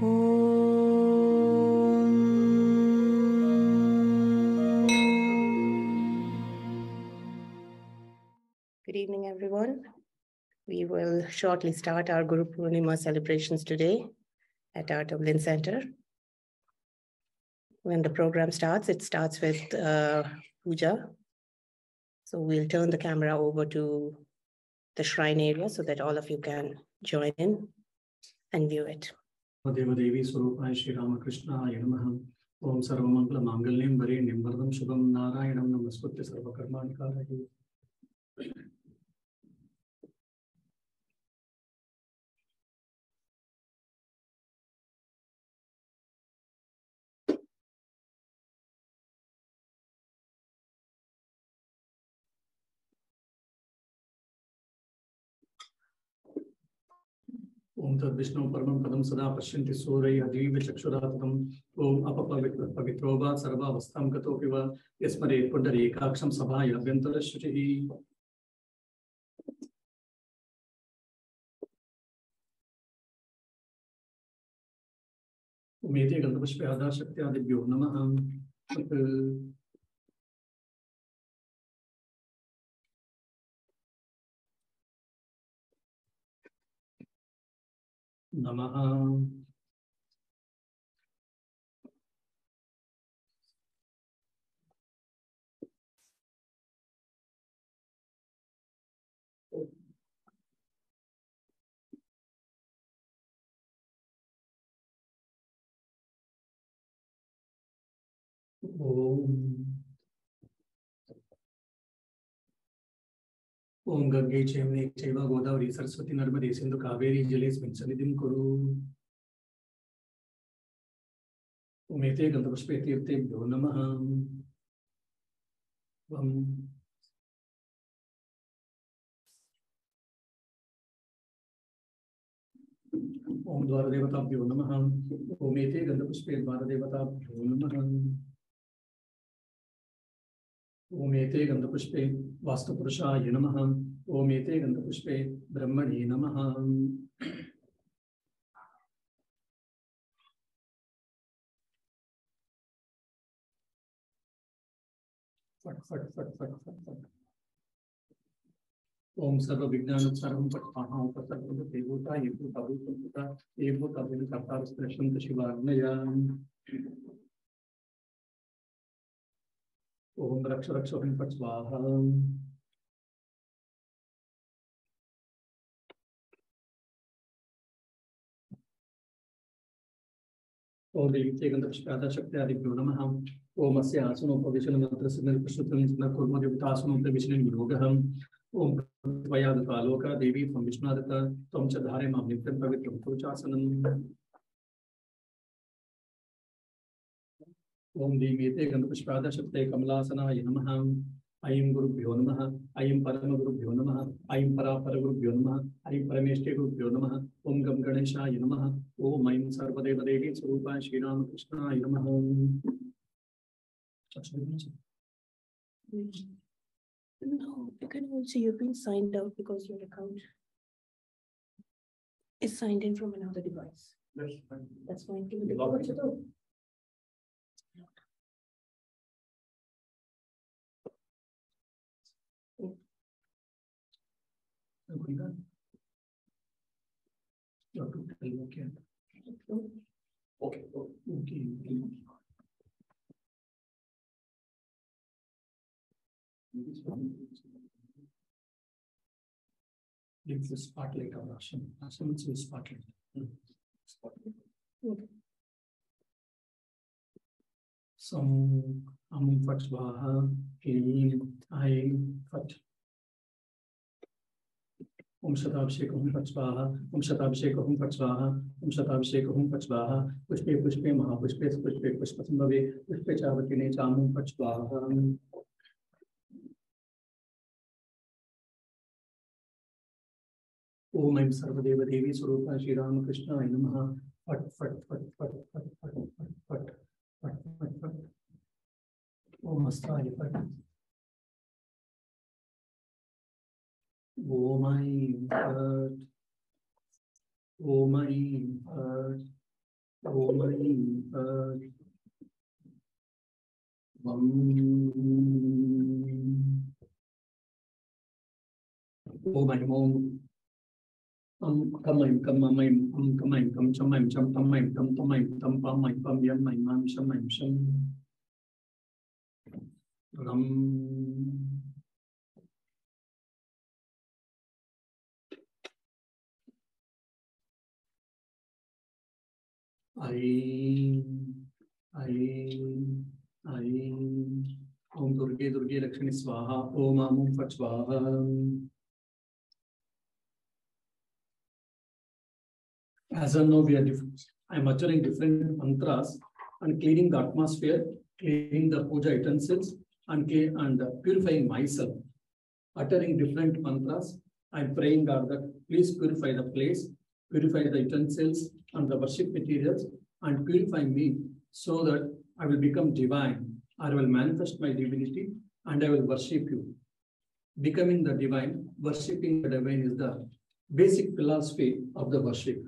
Good evening, everyone. We will shortly start our Guru Purnima celebrations today at our Dublin Center. When the program starts, it starts with puja. So we'll turn the camera over to the shrine area so that all of you can join in and view it. Devi Swarupai Shri Ramakrishna Namaha. Om Sarvamangala Mangalyam Varenyam Vardam Shubham Narayanam Namaskutya Sarvakarmani Karayam. Om Tad Vishnu Paramam Padam Sada Pashyanti Suraya Diva Chakshuratam. Om Apapavitrova Sarva Vastam Katopiva Yasmare Pundari Kaksham Sabhaya Vyantara Shuchihi. Umete Gandhapashpe Adha Shakti Adibhyo Namaha. Namaha. Om Gange Chemne Cheva Godavari Saraswati Narmade Sindhu Kaveri Jalesmin Sanidhim Kuru. Umete Gandhapashpe Tirtebhyo Namaha. Om Dwara Devatabhyo Namaha. Umete Gandhapashpe Dwara Devatabhyo Namaha. Omete Gandhapashpe Vastupurushaaya Namaha. Omete Gandhapashpe Brahmani Namaha. Fat. Om Sarva Vijnana Sarvam Patpaha Upasarva Devota Yebu Tabu Puta Yebu Tabu Kartar Sprasham Shivarnaya. Om Raksha Rakshavim Patsvaha. Om Devite Gandhapashpada Shakti Adibhyo Namaha. Om Asya Asano Pavishana Mantra Signal Prashutram Signal Kurma Devatasano Pravishanim Yogaham. Om Tvayadata Loka Devi from Vishnadata Tom Chadhare Mamnitam Pavitram Puruchasanam. Om Dimite Gandhapashpada Shakti Kamalasana Namaha. Ayam Gurubhyo Namaha. Ayam Parama Gurubhyo Namaha. Ayam Parapara Gurubhyo Namaha. Ayam Parameshte Gurubhyo Namaha. Om Gam Ganesha Namaha. Om Ayam Sarvadeva Devi Swarupa Shri Ramakrishna Namaha. No, you can also, you've been signed out because your account is signed in from another device. That's fine. What to do? Okay. Leave the spotlight on Asham. Asham is the spotlight. Okay. Some Fat Swaha, Kelim, Aim, Fat. Om Shatabhishekahum Fat Swaha, Om Shatabhishekahum Fat Swaha, Om Shatabhishekahum Fat Swaha, Pushpe Pushpe Mahapushpe Pushpe Pushpasambhave, Pushpe Chavatine Chamum Fat Swaha. Om Aim Sarvadeva Devi Swarupa Shri Ramakrishna Namaha. Fat. Om Astaya Fat. Om Aim Fat. Om Aim Fat. Om Kamaim Kamamaim Kamaim Kam Chamaim Cham Tamaim Tam Tamaim Tam Pamaim Pam Yamaim Mam Shamaim Sham Ram I Om Durge Durge Lakshmi Swaha Om Amum Fat Swaha. As of now, I'm uttering different mantras and cleaning the atmosphere, cleaning the puja utensils, and purifying myself. Uttering different mantras, I'm praying God that please purify the place, purify the utensils and the worship materials, and purify me so that I will become divine. I will manifest my divinity and I will worship you. Becoming the divine, worshipping the divine is the basic philosophy of the worship.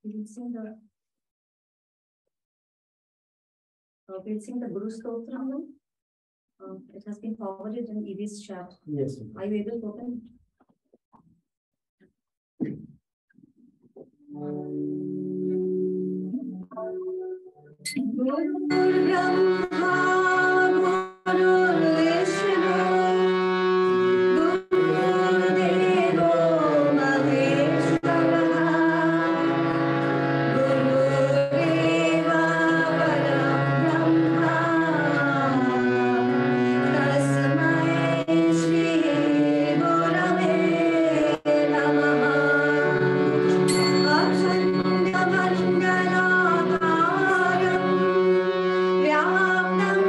We'll sing the Guru Stotram now. It has been forwarded in Eire's chat. Yes. Are you able to open? Vyaptam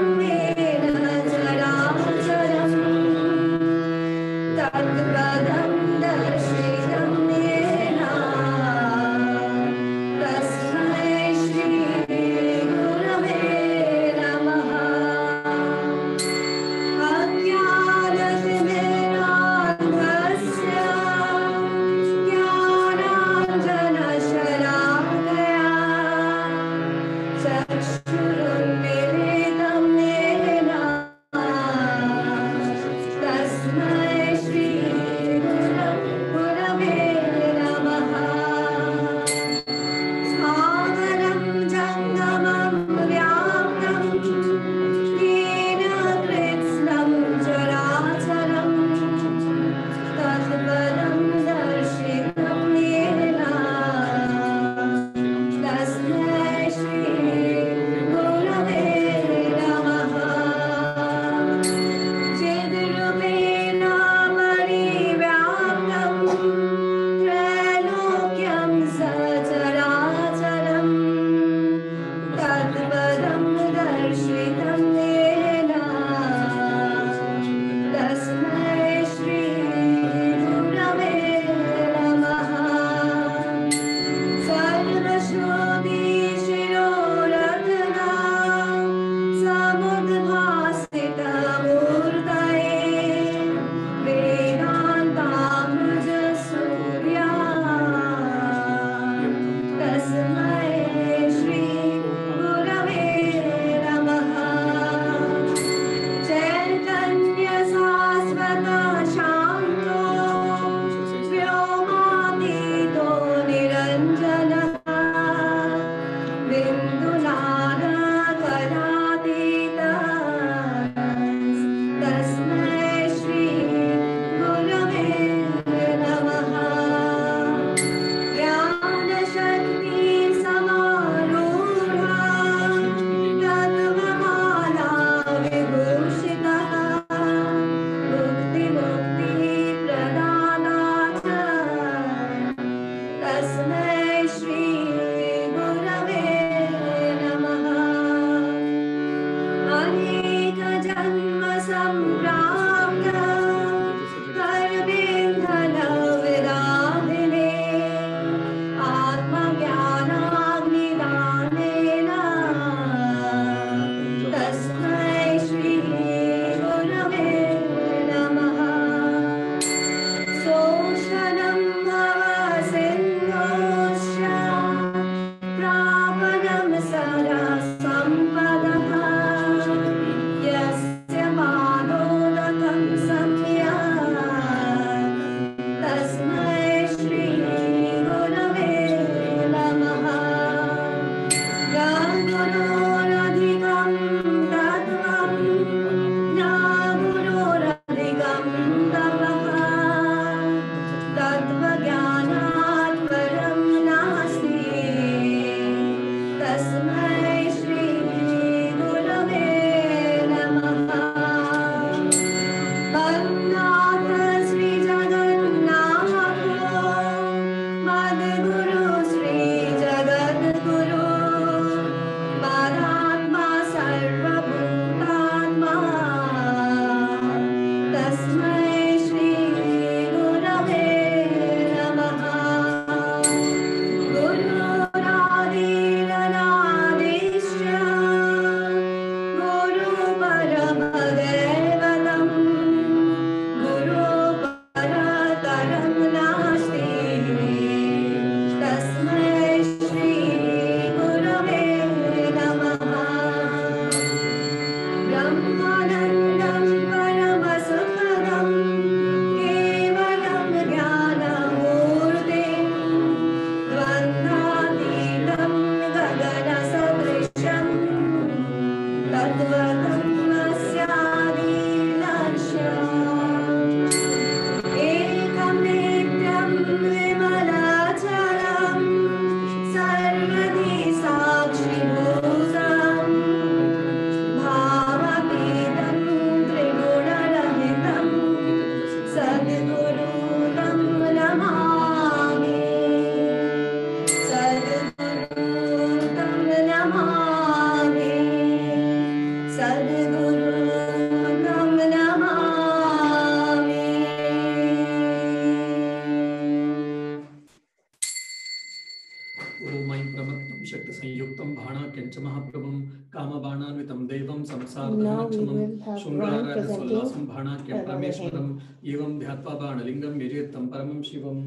कामबाणान्वितं देवं Now we संसारदहनक्षमं will have Brian शृङ्गाररसोल्लासं presenting भाणाख्यं the परमेश्वरम् एवं ध्यात्वा बाणलिङ्गं यजेत् तं परमं शिवम्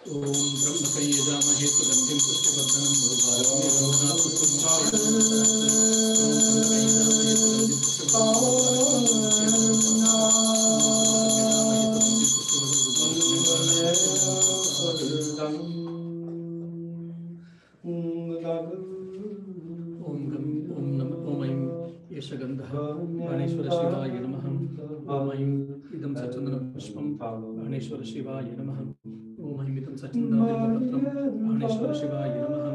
ॐ ब्रह्मकं यजामहे सुगन्धिं पुष्टिवर्धनं गन्धः बाणेश्वर शिवाय नमः। ओम ऐं इदं सचन्दनं पुष्पं बाणेश्वर शिवाय नमः। ओम ऐं इदं सचन्दनं बिल्वपत्रं बाणेश्वर शिवाय नमः।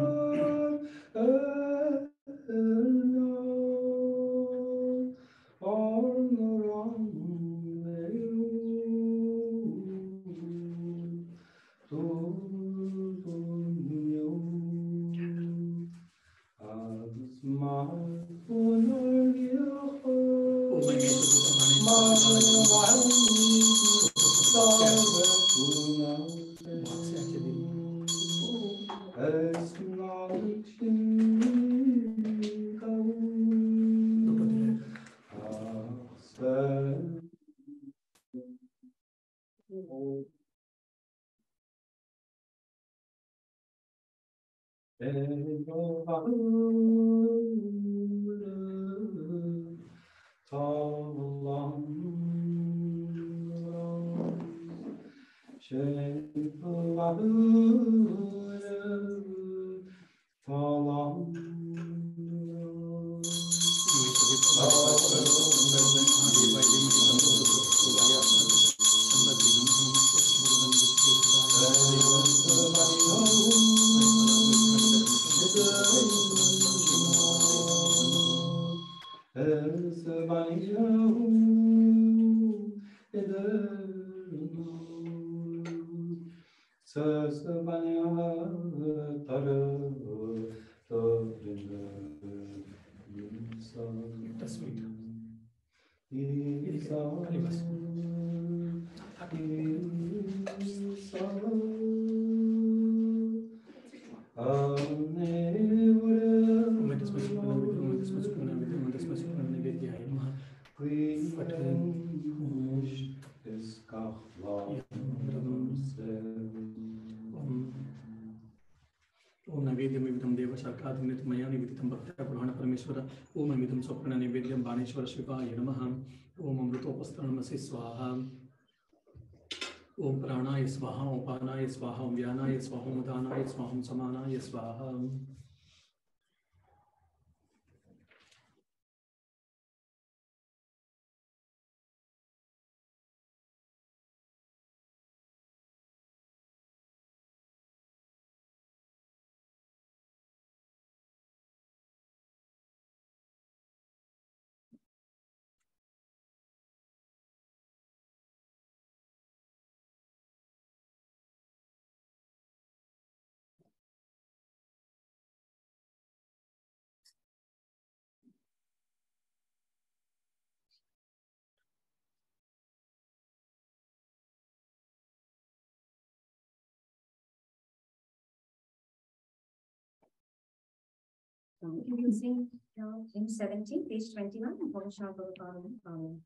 ओम नैवेद्यमिदं देवशाखादिनितमया निवेदितं भक्त्या पुराण परमेश्वर। ओम अमिदं स्वप्न नैवेद्यं बाणेश्वर शिवाय नमः। ओम अमृतोपस्तरणमसि स्वाहा। ओम प्राणाय स्वाहा। ओम पानाय स्वाहा। ओम व्यानाय स्वाहा। ओम उदानाय स्वाहा। ओम समानाय स्वाहा। Using in 17, page 21, Bye.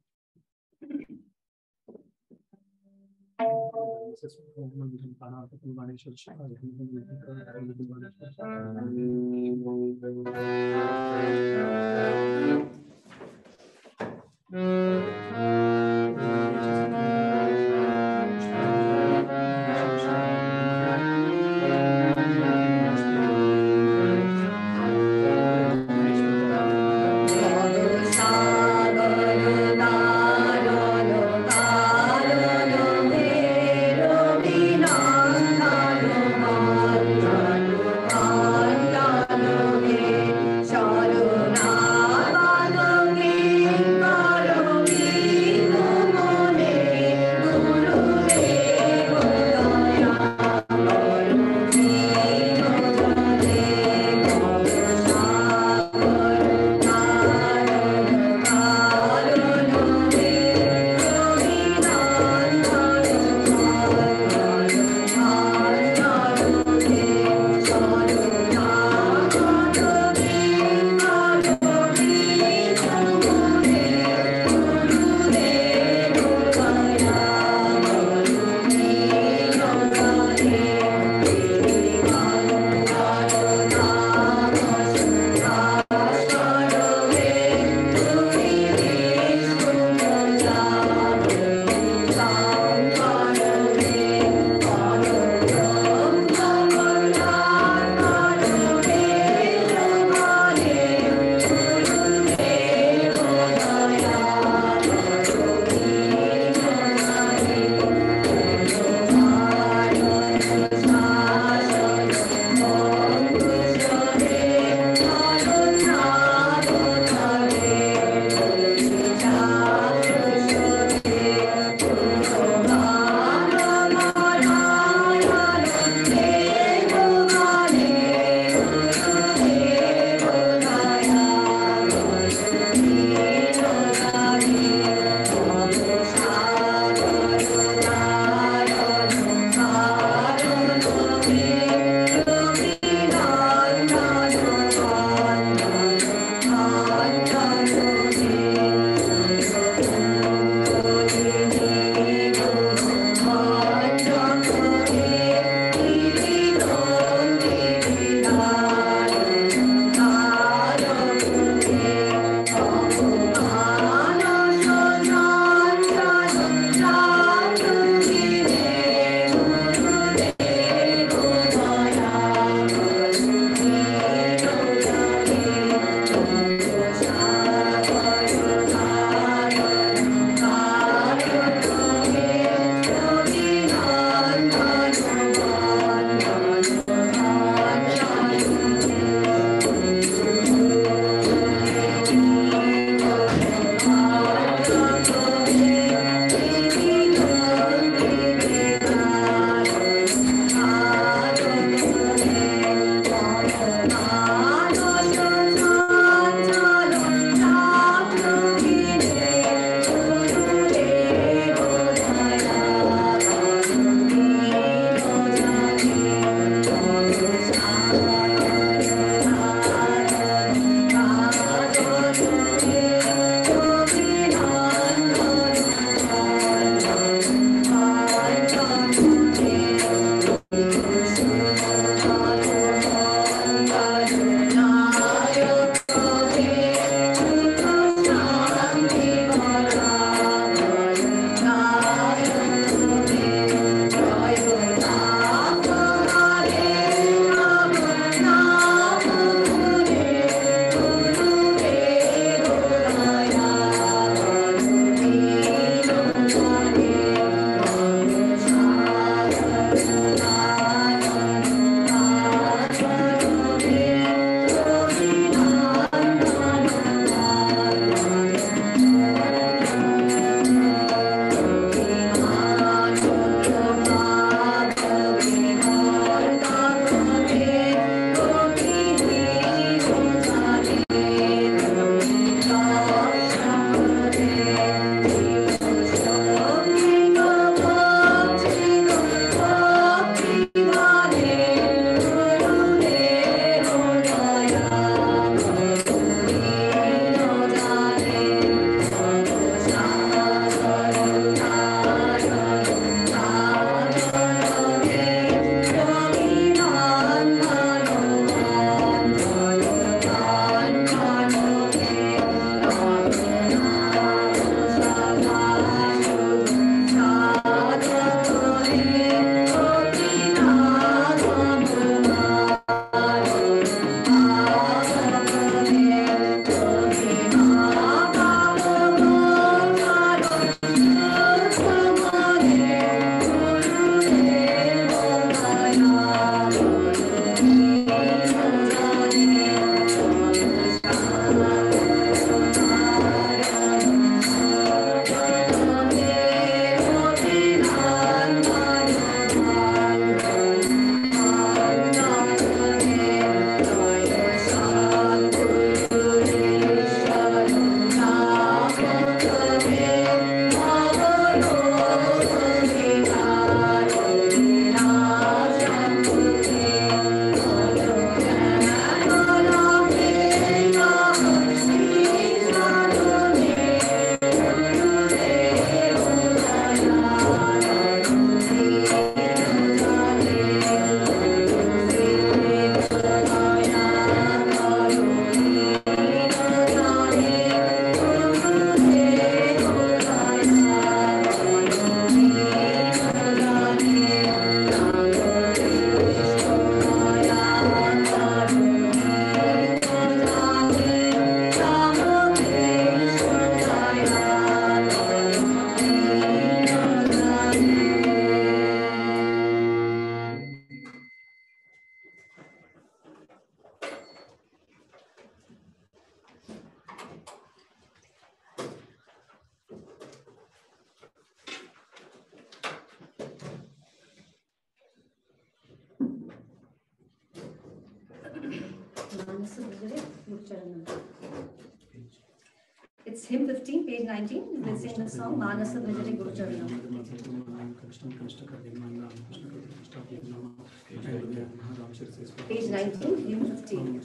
It's hymn 15, page 19. We'll sing the song Manasa Bhajare Guru Charanam. Page 19, hymn 15.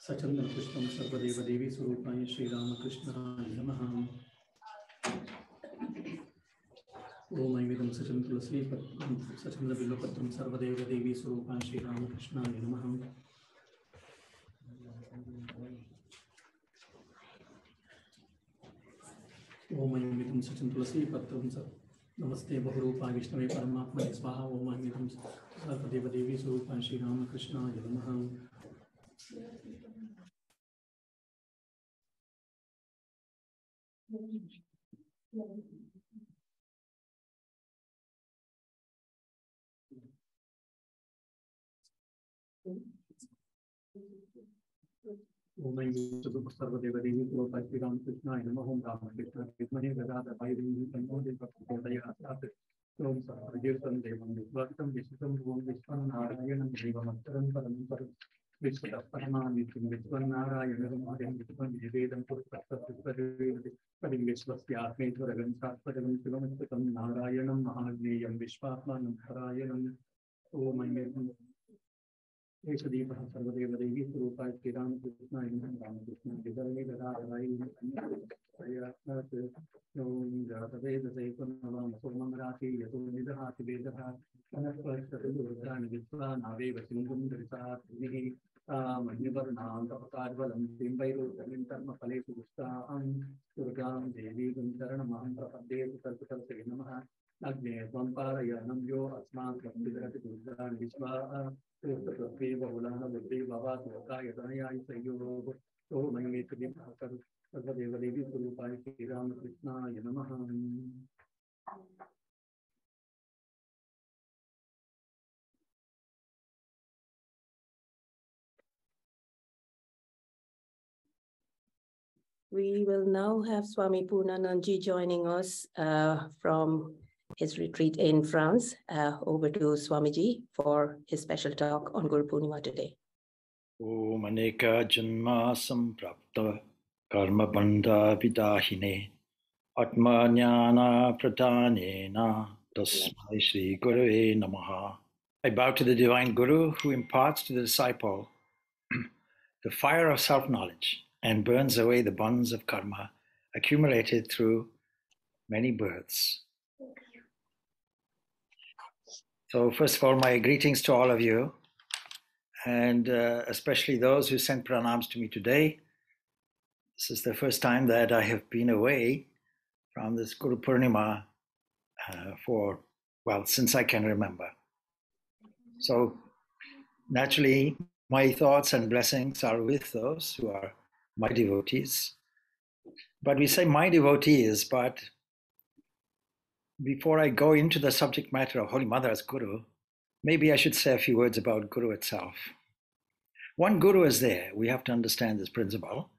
Sachandra Pushpam Sarvadeva Devi Surupaya Sri Ramakrishna Namaha. Om Aimidam Sachandra Sachandra Vilopatram Sarvadeva Devi Surupaya Sri Ramakrishna Namaha. Om Aimidam Sachandra Patram Namaste Bharupa Vishnave Paramatma Swaha. Om Aimidam Sarvadeva Devi Surupaya Sri Ramakrishna Namaha. Om Aimidam Sarvadeva Devi Surupaya Sri Ramakrishna Namaha. Om Ramakrishna Vidmahe Vedanta Vaidhi Tanmode Bhakti Om Sarvadevtam Devam Vishwatam Vishwatam Om Vishwan Narayanam Devam Astaram Param Param Vishwata Paramanitim Vishwan Narayanam Adem Vishwan Vedam Purusattam Parim Vishwasyatmeshwaragam Satparam Shivam Narayanam Mahadneyam Vishwatmanam Narayanam. Om Aimidam एषदीपः सर्वदेव देवी स्वरूपाय श्रीरामकृष्णाय नमः रामकृष्ण विदर्भे गदाधराय जातवेदसे पुनर्वाम सोमं राशि यतो निदहाति वेदः अनस्पष्टरुद्राणि विद्वा नावेव सिंहं धरितात्मिः मन्यवर्णां तपकार्बलं बिम्बैरोचनीं कर्मफलेषु दुष्टां दुर्गां देवीं शरणमहं प्रपद्ये सर्वतर्षे नमः अग्ने त्वं पारयानं यो अस्माकं विदरति दुर्गाणि विश्वा तत्त्वे बहुलाः बुद्धि भवात् लोकाय तनयाय संयोगो तो मय्येति करो सर्वदेव देवी स्वरूपाय श्रीरामकृष्णाय नमः। We will now have Swami Purnanandji joining us from his retreat in France. Over to Swamiji for his special talk on Guru Purnima today. Om Aneka Janma Samprapta Karma Bandha Vidahine Atma Jnana Pradhanena Tasmai Shri Gurave Namaha. I bow to the Divine Guru who imparts to the disciple the fire of self-knowledge and burns away the bonds of karma accumulated through many births. So first of all, my greetings to all of you, and especially those who sent pranams to me today. This is the first time that I have been away from this Guru Purnima since I can remember. So naturally, my thoughts and blessings are with those who are my devotees. But we say my devotees, but before I go into the subject matter of Holy Mother as Guru, maybe I should say a few words about Guru itself. One Guru is there. We have to understand this principle.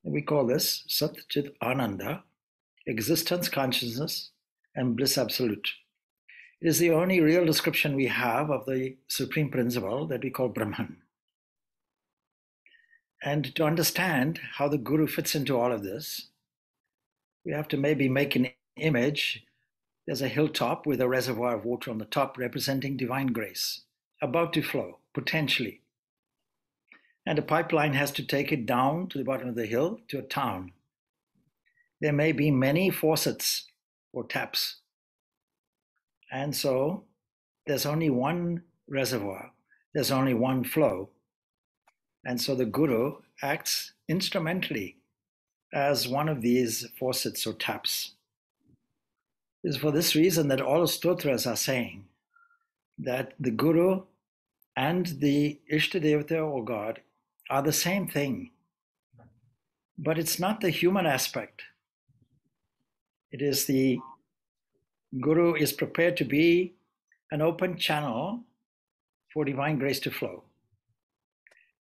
We call this Sat Chit Ananda, existence, consciousness, and bliss absolute. It is the only real description we have of the supreme principle that we call Brahman. And to understand how the Guru fits into all of this, we have to maybe make an image. There's a hilltop with a reservoir of water on the top representing divine grace, about to flow, potentially. And a pipeline has to take it down to the bottom of the hill to a town. There may be many faucets or taps. And so there's only one reservoir, there's only one flow. And so the Guru acts instrumentally as one of these faucets or taps. It is for this reason that all stotras are saying that the Guru and the Ishtadevata or God are the same thing. But it's not the human aspect. It is the Guru is prepared to be an open channel for divine grace to flow.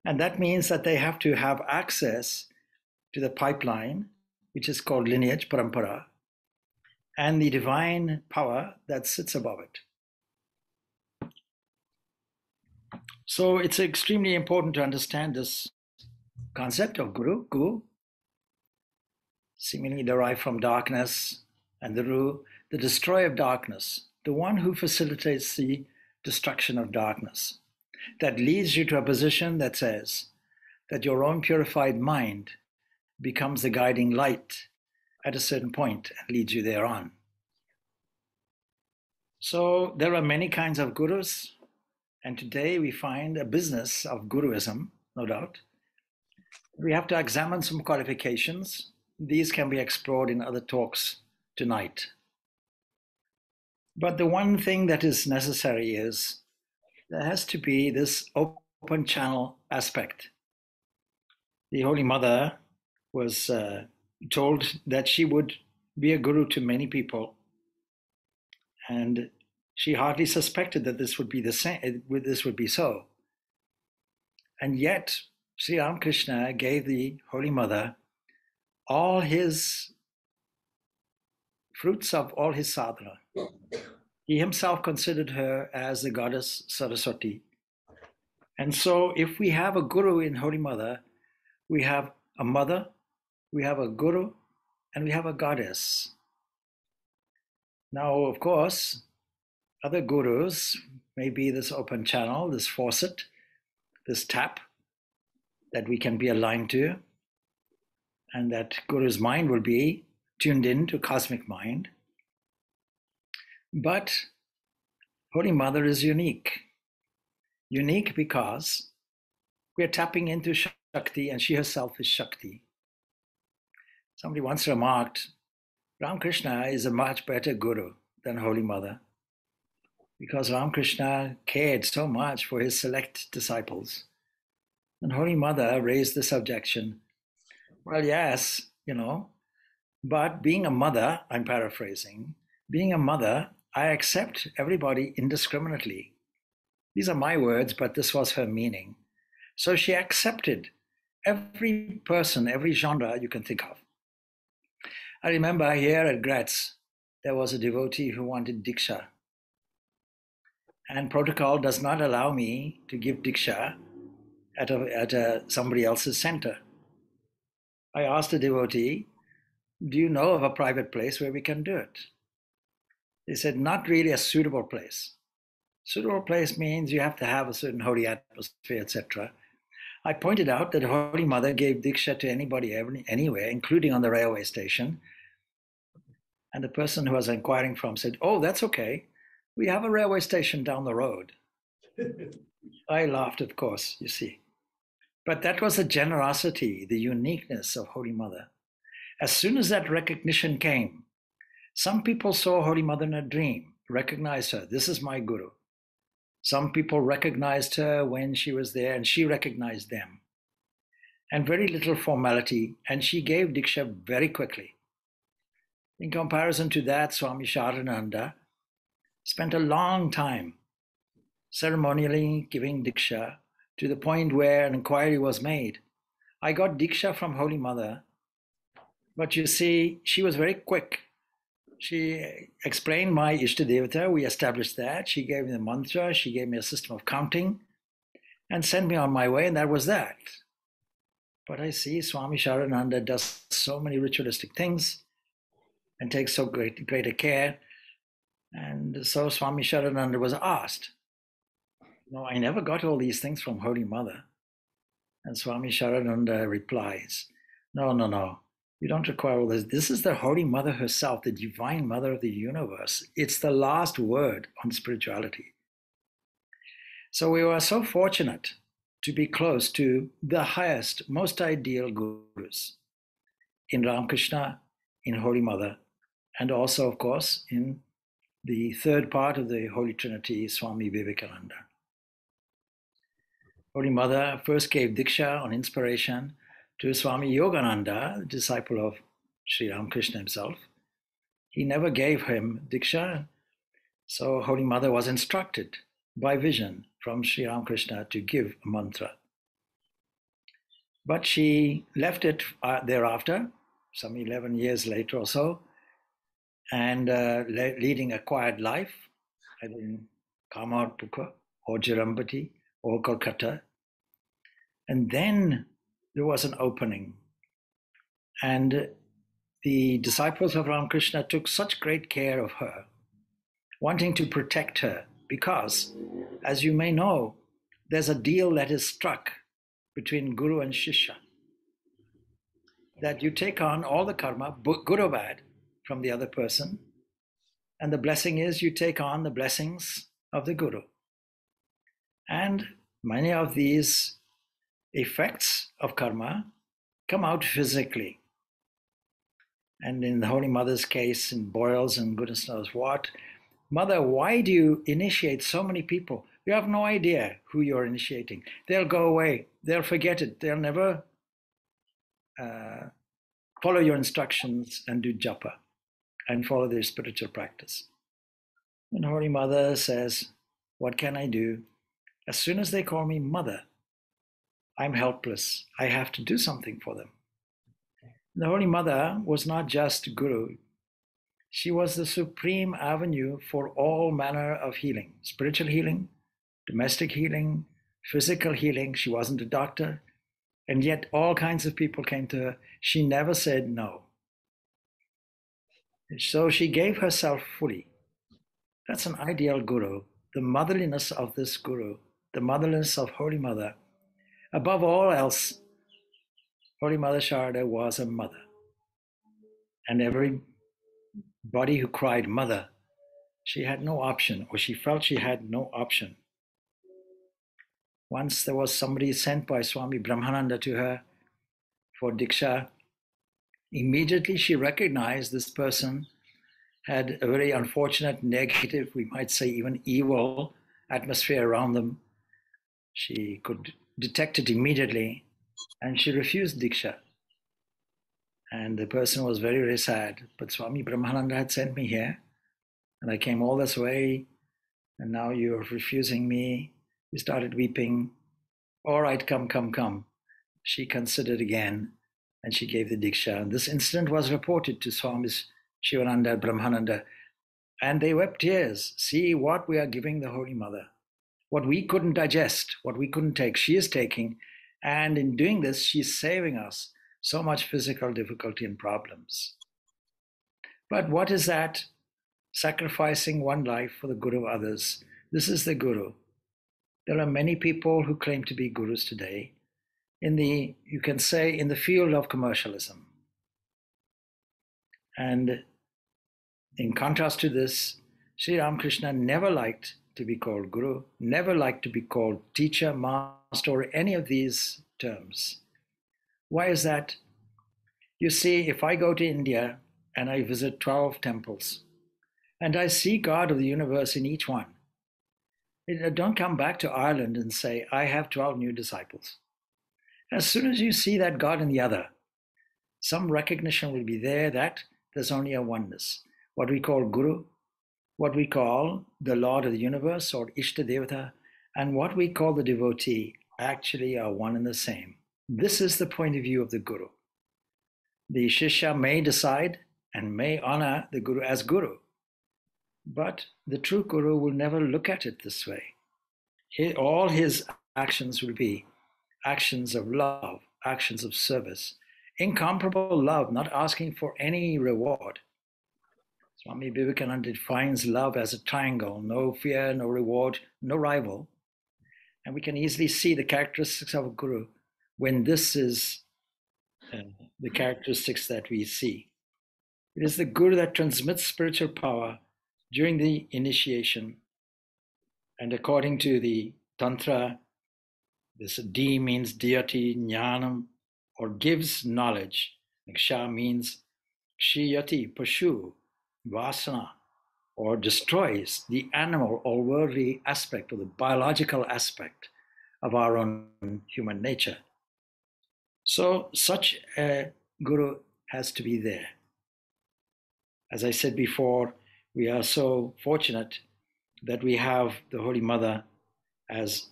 And that means that they have to have access to the pipeline, which is called lineage, parampara, and the divine power that sits above it. So it's extremely important to understand this concept of Guru, seemingly derived from darkness, and the Ru, the destroyer of darkness, the one who facilitates the destruction of darkness, that leads you to a position that says that your own purified mind becomes the guiding light at a certain point and leads you thereon. So there are many kinds of gurus, and today we find a business of guruism, no doubt. We have to examine some qualifications. These can be explored in other talks tonight. But the one thing that is necessary is there has to be this open channel aspect. The Holy Mother was told that she would be a guru to many people, and she hardly suspected that this would be the same. This would be so. And yet, Sri Ramakrishna gave the Holy Mother all his fruits of all his sadhana. He himself considered her as the goddess Saraswati. And so if we have a guru in Holy Mother, we have a mother, we have a guru, and we have a goddess. Now, of course, other gurus may be this open channel, this faucet, this tap that we can be aligned to, and that Guru's mind will be tuned in to cosmic mind. But Holy Mother is unique. Unique because we're tapping into Shakti, and she herself is Shakti. Somebody once remarked, Ramakrishna is a much better Guru than Holy Mother, because Ramakrishna cared so much for his select disciples. And Holy Mother raised this objection. Well, yes, but being a mother, I'm paraphrasing, being a mother, I accept everybody indiscriminately. These are my words, but this was her meaning. So she accepted every person, every genre you can think of. I remember here at Graz, there was a devotee who wanted Diksha. And protocol does not allow me to give Diksha at somebody else's center. I asked the devotee, do you know of a private place where we can do it? They said, not really a suitable place. Suitable place means you have to have a certain holy atmosphere, etc. I pointed out that Holy Mother gave Diksha to anybody, anywhere, including on the railway station. And the person who was inquiring from said, oh, that's okay. We have a railway station down the road. I laughed, of course, you see. But that was the generosity, the uniqueness of Holy Mother. As soon as that recognition came, some people saw Holy Mother in a dream, recognized her. This is my Guru. Some people recognized her when she was there, and she recognized them. And very little formality, and she gave Diksha very quickly. In comparison to that, Swami Sharananda spent a long time ceremonially giving Diksha, to the point where an inquiry was made. I got Diksha from Holy Mother, but you see, she was very quick. She explained my Ishtadevata, we established that. She gave me the mantra, she gave me a system of counting, and sent me on my way, and that was that. But I see Swami Sharananda does so many ritualistic things and takes so greater care. And so Swami Sharananda was asked, no, I never got all these things from Holy Mother. And Swami Sharananda replies, no, you don't require all this. This is the Holy Mother herself, the Divine Mother of the universe. It's the last word on spirituality. So we were so fortunate to be close to the highest, most ideal gurus in Ramakrishna, in Holy Mother, and also, of course, in the third part of the Holy Trinity, Swami Vivekananda. Holy Mother first gave Diksha on inspiration to Swami Yogananda, disciple of Sri Ramakrishna himself. He never gave him Diksha, so Holy Mother was instructed by vision from Sri Ramakrishna to give a mantra. But she left it thereafter, some 11 years later or so, and leading a quiet life, either in Kamarpuka or Jirambati or Kolkata. And then there was an opening. And the disciples of Ramakrishna took such great care of her, wanting to protect her, because, as you may know, there's a deal that is struck between Guru and Shishya, that you take on all the karma, good or bad, from the other person, and the blessing is you take on the blessings of the Guru. And many of these effects of karma come out physically. And in the Holy Mother's case, in boils and goodness knows what, Mother, why do you initiate so many people? You have no idea who you're initiating. They'll go away. They'll forget it. They'll never follow your instructions and do japa and follow their spiritual practice. And Holy Mother says, what can I do? As soon as they call me Mother, I'm helpless. I have to do something for them. The Holy Mother was not just Guru. She was the supreme avenue for all manner of healing, spiritual healing, domestic healing, physical healing. She wasn't a doctor, and yet all kinds of people came to her. She never said no. So she gave herself fully. That's an ideal Guru. The motherliness of this Guru, the motherliness of Holy Mother, Above all else, Holy Mother Sharda was a mother. And everybody who cried mother, she had no option, or she felt she had no option. Once there was somebody sent by Swami Brahmananda to her for Diksha. Immediately she recognized this person had a very unfortunate, negative, we might say even evil atmosphere around them. She could detect it immediately, and she refused Diksha. And the person was very, very sad. But Swami Brahmananda had sent me here, and I came all this way, and now you're refusing me. He started weeping. All right, come. She considered again, and she gave the Diksha. And this incident was reported to Swamis Shivananda, Brahmananda, and they wept tears. See what we are giving the Holy Mother. What we couldn't digest, what we couldn't take, she is taking. And in doing this, she's saving us so much physical difficulty and problems. But what is that? Sacrificing one life for the good of others. This is the Guru. There are many people who claim to be Gurus today you can say, in the field of commercialism. And in contrast to this, Sri Ramakrishna never liked to be called Guru, never liked to be called teacher, master, or any of these terms. Why is that? You see, if I go to India and I visit 12 temples, and I see God of the universe in each one, don't come back to Ireland and say, I have 12 new disciples. As soon as you see that God in the other, some recognition will be there that there's only a oneness. What we call Guru, what we call the Lord of the universe or Ishta Devata, and what we call the devotee actually are one and the same. This is the point of view of the Guru. The Shishya may decide and may honor the Guru as Guru, but the true Guru will never look at it this way. All his actions will be actions of love, actions of service, incomparable love, not asking for any reward. Swami Vivekananda defines love as a triangle, no fear, no reward, no rival. And we can easily see the characteristics of a Guru when this is the characteristics that we see. It is the Guru that transmits spiritual power during the initiation. And according to the Tantra, this D means deity, jnanam, or gives knowledge. Ksha means kshiyati, pashu, vasana, or destroys the animal or worldly aspect or the biological aspect of our own human nature. So such a Guru has to be there. As I said before, we are so fortunate that we have the Holy Mother as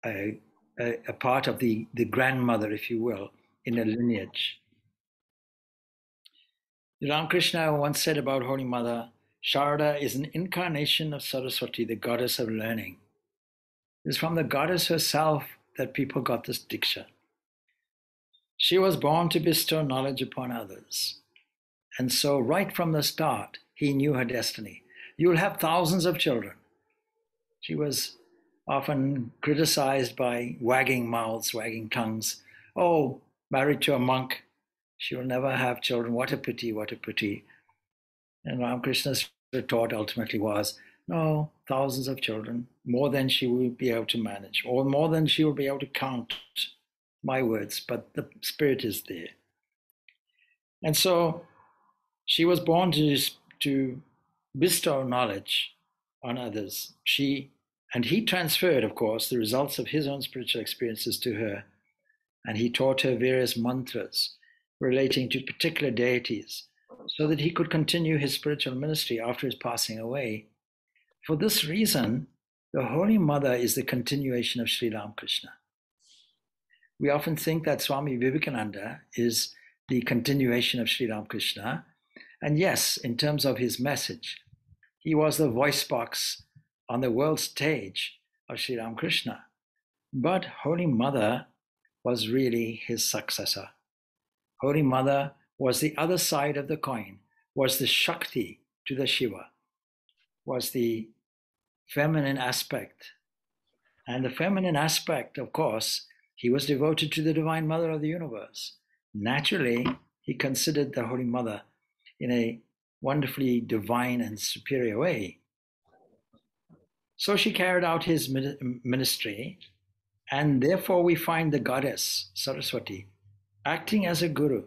a part of the grandmother, if you will, in a lineage. Ramakrishna once said about Holy Mother, Sharda is an incarnation of Saraswati, the goddess of learning. It's from the goddess herself that people got this Diksha. She was born to bestow knowledge upon others. And so right from the start, he knew her destiny. You will have thousands of children. She was often criticized by wagging mouths, wagging tongues. Oh, married to a monk, she will never have children. What a pity, what a pity. And Ramakrishna's retort ultimately was, no, thousands of children, more than she will be able to manage, or more than she will be able to count. My words, but the spirit is there. And so she was born to bestow knowledge on others. And he transferred, of course, the results of his own spiritual experiences to her. And he taught her various mantras relating to particular deities so that he could continue his spiritual ministry after his passing away. For this reason, the Holy Mother is the continuation of Sri Ramakrishna. We often think that Swami Vivekananda is the continuation of Sri Ramakrishna. And yes, in terms of his message, he was the voice box on the world stage of Sri Ramakrishna. But Holy Mother was really his successor. Holy Mother was the other side of the coin, was the Shakti to the Shiva, was the feminine aspect. And the feminine aspect, of course, He was devoted to the Divine Mother of the universe. Naturally, he considered the Holy Mother in a wonderfully divine and superior way. So she carried out his ministry, and therefore we find the goddess, Saraswati, acting as a guru,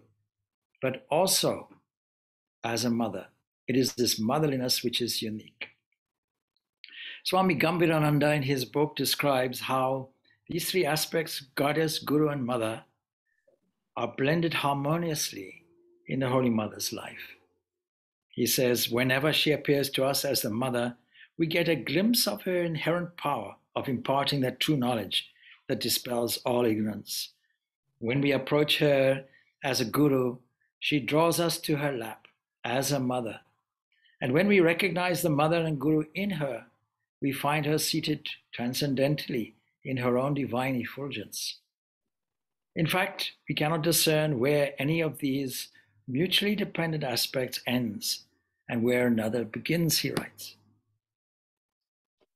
but also as a mother. It is this motherliness which is unique. Swami Gambhirananda in his book describes how these three aspects, goddess, guru, and mother, are blended harmoniously in the Holy Mother's life. He says, whenever she appears to us as the mother, we get a glimpse of her inherent power of imparting that true knowledge that dispels all ignorance. When we approach her as a guru, she draws us to her lap as a mother. And when we recognize the mother and guru in her, we find her seated transcendently in her own divine effulgence. In fact, we cannot discern where any of these mutually dependent aspects ends and where another begins, he writes.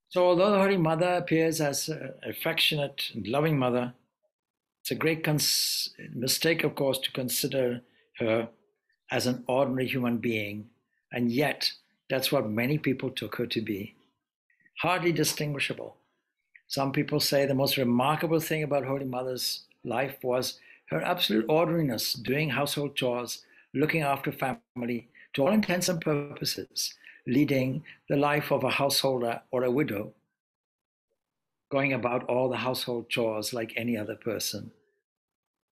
So although the Holy Mother appears as an affectionate and loving mother, it's a great mistake, of course, to consider her as an ordinary human being, and yet that's what many people took her to be. Hardly distinguishable. Some people say the most remarkable thing about Holy Mother's life was her absolute ordinariness, doing household chores, looking after family, to all intents and purposes, leading the life of a householder or a widow, going about all the household chores like any other person.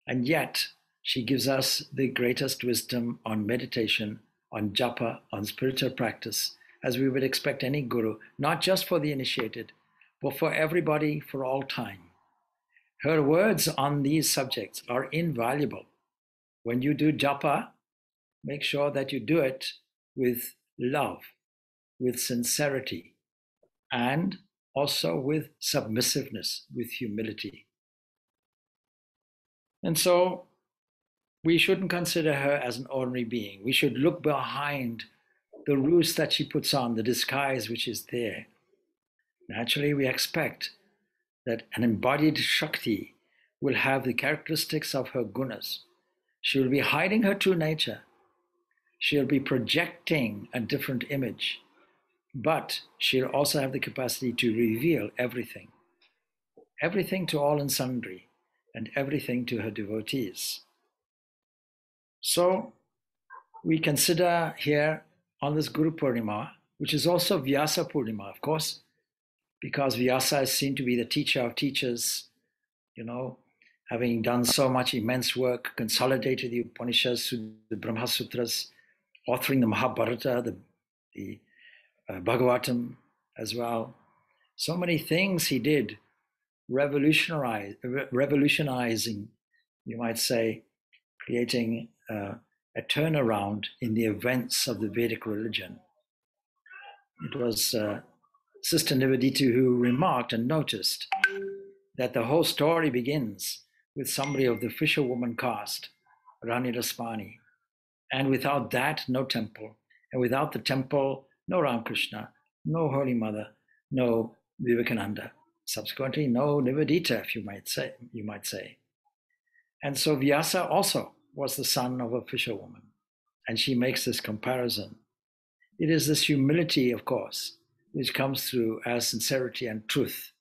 And yet, she gives us the greatest wisdom on meditation, on japa, on spiritual practice, as we would expect any guru, not just for the initiated, but for everybody for all time. Her words on these subjects are invaluable. When you do japa, make sure that you do it with love, with sincerity, and also with submissiveness, with humility. And so we shouldn't consider her as an ordinary being. We should look behind the ruse that she puts on, the disguise which is there. Naturally, we expect that an embodied Shakti will have the characteristics of her gunas. She will be hiding her true nature. She'll be projecting a different image, but she'll also have the capacity to reveal everything to all and sundry, and everything to her devotees. So we consider here on this Guru Purnima, which is also Vyasa Purnima, of course, because Vyasa is seen to be the teacher of teachers, having done so much immense work, consolidated the Upanishads, the Brahma Sutras, authoring the Mahabharata, the Bhagavatam as well. So many things he did, revolutionizing, you might say, creating a turnaround in the events of the Vedic religion. It was Sister Nivedita who remarked and noticed that the whole story begins with somebody of the fisherwoman caste, Rani Raspani. And without that, no temple. And without the temple, no Ramakrishna, no Holy Mother, no Vivekananda. Subsequently, no Nivedita, if you might say. And so Vyasa also was the son of a fisherwoman. And she makes this comparison. It is this humility, of course, which comes through as sincerity and truth,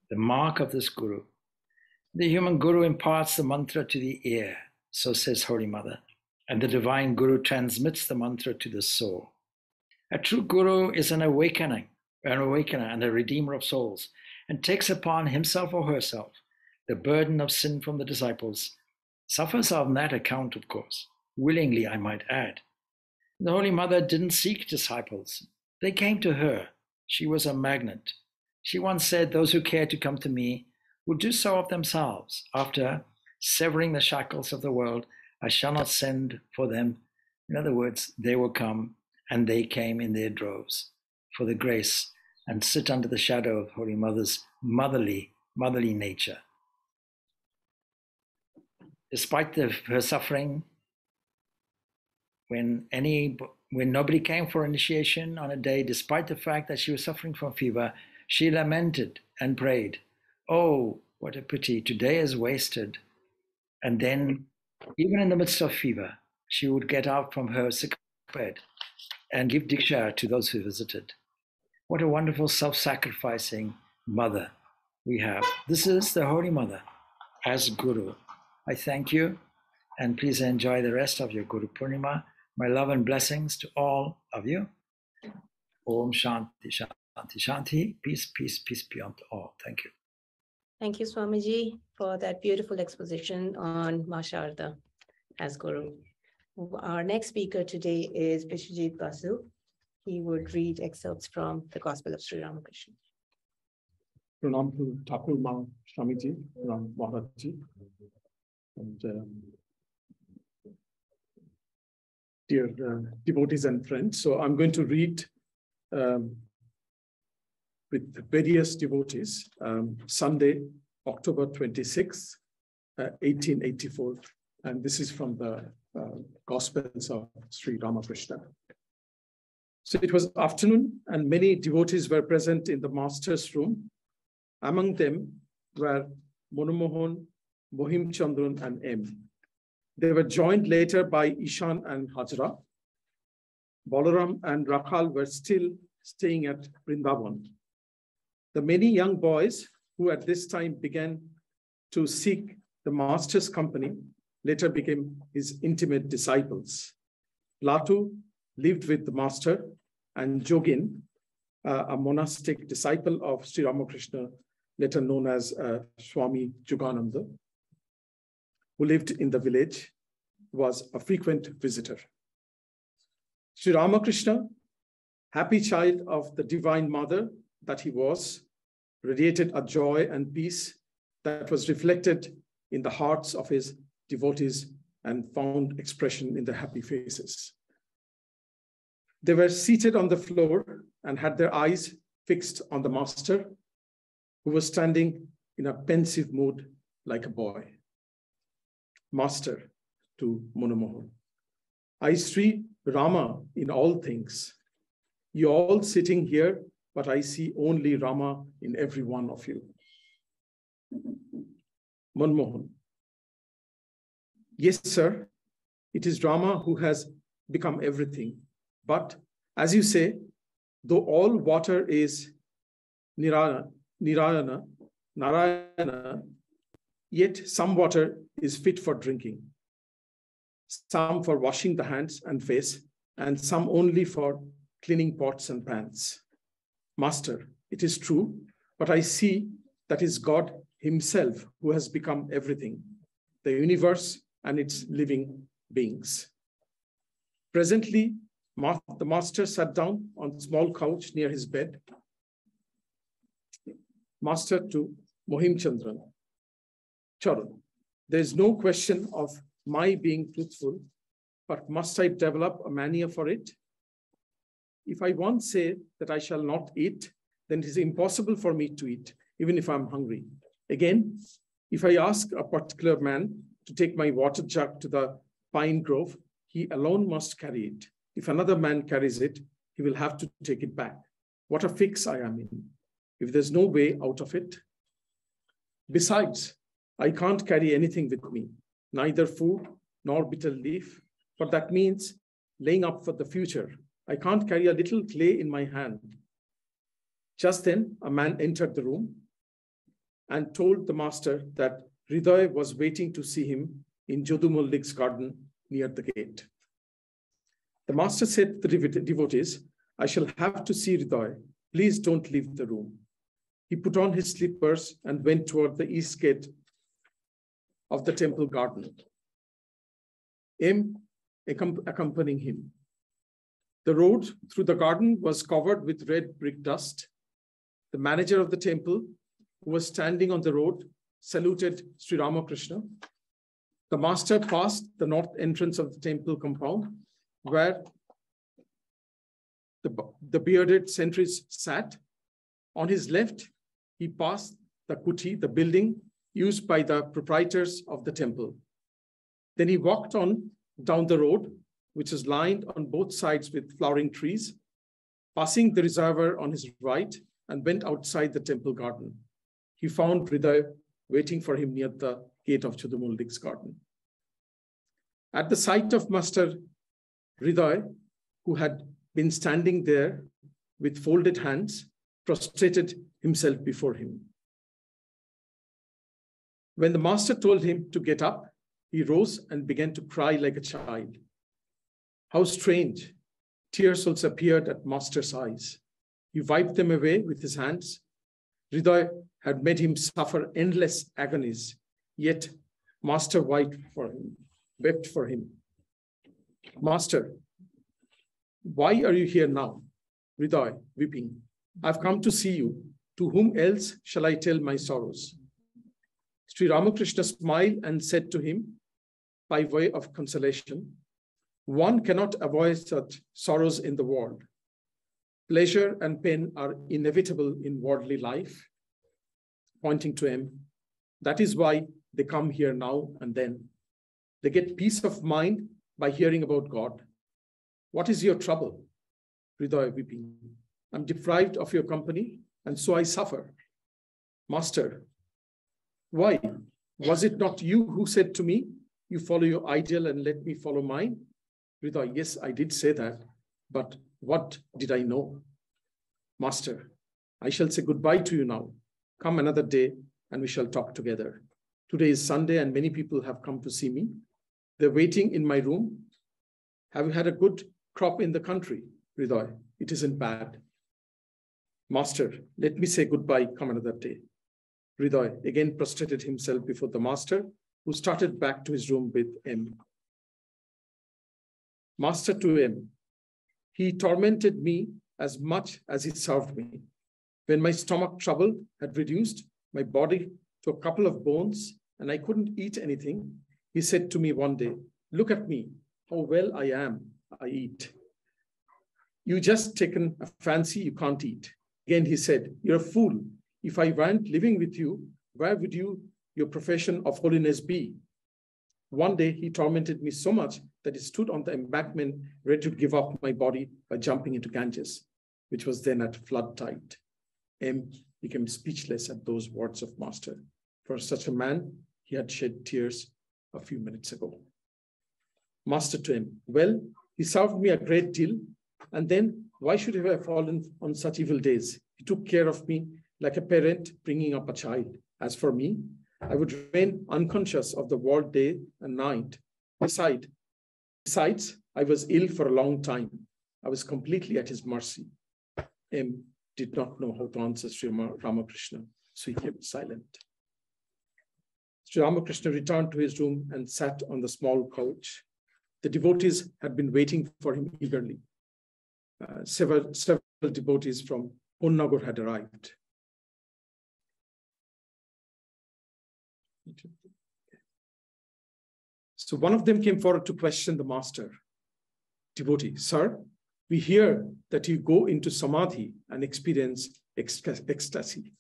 the mark of this guru. The human guru imparts the mantra to the ear, so says Holy Mother, and the divine guru transmits the mantra to the soul. A true guru is an awakener and a redeemer of souls, and takes upon himself or herself the burden of sin from the disciples, suffers on that account, of course, willingly, I might add. The Holy Mother didn't seek disciples. They came to her. She was a magnet. She once said, those who care to come to me will do so of themselves. After severing the shackles of the world, I shall not send for them. In other words, they will come, and they came in their droves for the grace and sit under the shadow of Holy Mother's motherly nature. Despite her suffering, when nobody came for initiation on a day, despite the fact that she was suffering from fever, she lamented and prayed, "Oh, What a pity. Today is wasted. And then, even in the midst of fever, she would get out from her sick bed and give Diksha to those who visited. What a wonderful self-sacrificing mother we have. This is the Holy Mother as Guru. I thank you, and please enjoy the rest of your Guru Purnima. My love and blessings to all of you. Om Shanti, Shanti, Shanti. Peace, peace, peace beyond all. Thank you. Thank you, Swamiji, for that beautiful exposition on Ma Sharda as Guru. Our next speaker today is Vishwajit Basu. He would read excerpts from the Gospel of Sri Ramakrishna. Pranam to Thakur Ma Swamiji, Pranam Maharaji, and dear devotees and friends. So I'm going to read with various devotees, Sunday, October 26, 1884. And this is from the Gospels of Sri Ramakrishna. So it was afternoon, and many devotees were present in the master's room. Among them were Monomohan, Mohim Chandran, and M. They were joined later by Ishan and Hajra. Balaram and Rakhal were still staying at Vrindavan. The many young boys who at this time began to seek the master's company later became his intimate disciples. Latu lived with the master, and Jogin, a monastic disciple of Sri Ramakrishna, later known as Swami Jugananda, who lived in the village, was a frequent visitor. Sri Ramakrishna, happy child of the Divine Mother that he was, radiated a joy and peace that was reflected in the hearts of his devotees and found expression in their happy faces. They were seated on the floor and had their eyes fixed on the master, who was standing in a pensive mood like a boy. Master to Monomohan, I see Rama in all things. You all sitting here, but I see only Rama in every one of you. Monomohan, yes, sir, it is Rama who has become everything. But as you say, though all water is Narayana, yet some water is fit for drinking, some for washing the hands and face, and some only for cleaning pots and pans. Master, it is true, but I see that is God himself who has become everything, the universe and its living beings. Presently, the master sat down on a small couch near his bed. Master to Mohim Chandran, Charan, there is no question of my being truthful, but must I develop a mania for it? If I once say that I shall not eat, then it is impossible for me to eat, even if I'm hungry. Again, if I ask a particular man to take my water jug to the pine grove, he alone must carry it. If another man carries it, he will have to take it back. What a fix I am in, if there's no way out of it. Besides, I can't carry anything with me, neither food nor bitter leaf, but that means laying up for the future. I can't carry a little clay in my hand. Just then, a man entered the room and told the master that Hriday was waiting to see him in Jodu Mallik's garden near the gate. The master said to the devotees, I shall have to see Hriday. Please don't leave the room. He put on his slippers and went toward the east gate of the temple garden, M accompanying him. The road through the garden was covered with red brick dust. The manager of the temple, who was standing on the road, saluted Sri Ramakrishna. The master passed the north entrance of the temple compound, where the bearded sentries sat. On his left, he passed the kuti, the building used by the proprietors of the temple. Then he walked on down the road, which is lined on both sides with flowering trees, passing the reservoir on his right, and went outside the temple garden. He found Hriday waiting for him near the gate of Chudumullik's garden. At the sight of Master Hriday, who had been standing there with folded hands, prostrated himself before him. When the master told him to get up, he rose and began to cry like a child. How strange! Tears also appeared at master's eyes. He wiped them away with his hands. Hriday had made him suffer endless agonies, yet master wept for him. Master, why are you here now? Hriday, weeping. I've come to see you. To whom else shall I tell my sorrows? Sri Ramakrishna smiled and said to him, by way of consolation, one cannot avoid such sorrows in the world. Pleasure and pain are inevitable in worldly life. Pointing to him, that is why they come here now and then. They get peace of mind by hearing about God. What is your trouble? Hriday weeping. I'm deprived of your company, and so I suffer. Master, why? Was it not you who said to me, you follow your ideal and let me follow mine? Hriday, yes, I did say that, but what did I know? Master, I shall say goodbye to you now. Come another day and we shall talk together. Today is Sunday and many people have come to see me. They're waiting in my room. Have you had a good crop in the country? Hriday, it isn't bad. Master, let me say goodbye, come another day. Hriday again prostrated himself before the master, who started back to his room with M. Master to M. He tormented me as much as he served me. When my stomach trouble had reduced my body to a couple of bones and I couldn't eat anything, he said to me one day, look at me, how well I am, I eat. You just taken a fancy you can't eat. Again, he said, you're a fool. If I weren't living with you, where would your profession of holiness be? One day, he tormented me so much that he stood on the embankment ready to give up my body by jumping into Ganges, which was then at flood tide. M became speechless at those words of master. For such a man, he had shed tears a few minutes ago. Master to him, well, he served me a great deal, and then why should he have fallen on such evil days? He took care of me like a parent bringing up a child. As for me, I would remain unconscious of the world day and night. Besides, I was ill for a long time. I was completely at his mercy. M did not know how to answer Sri Ramakrishna, so he kept silent. Sri Ramakrishna returned to his room and sat on the small couch. The devotees had been waiting for him eagerly. Several devotees from Purnima had arrived. So one of them came forward to question the master. Devotee, sir, we hear that you go into samadhi and experience ecstasy.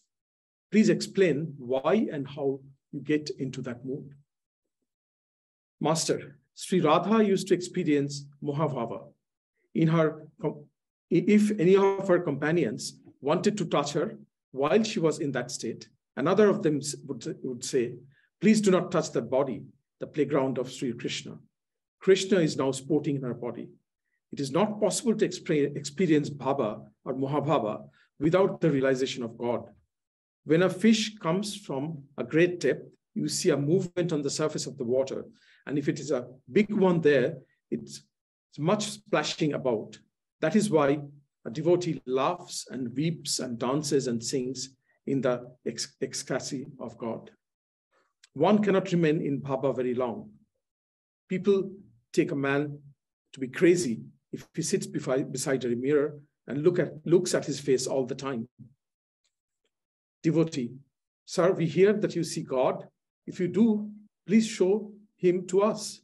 Please explain why and how you get into that mood. Master, Sri Radha used to experience mohabhava. If any of her companions wanted to touch her while she was in that state, another of them would say, please do not touch that body, the playground of Sri Krishna. Krishna is now sporting in her body. It is not possible to experience bhava or mohabhava without the realization of God. When a fish comes from a great depth, you see a movement on the surface of the water. And if it is a big one there, it's much splashing about. That is why a devotee laughs and weeps and dances and sings in the ecstasy of God. One cannot remain in bhava very long. People take a man to be crazy if he sits beside a mirror and looks at his face all the time. Devotee, sir, we hear that you see God. If you do, please show him to us.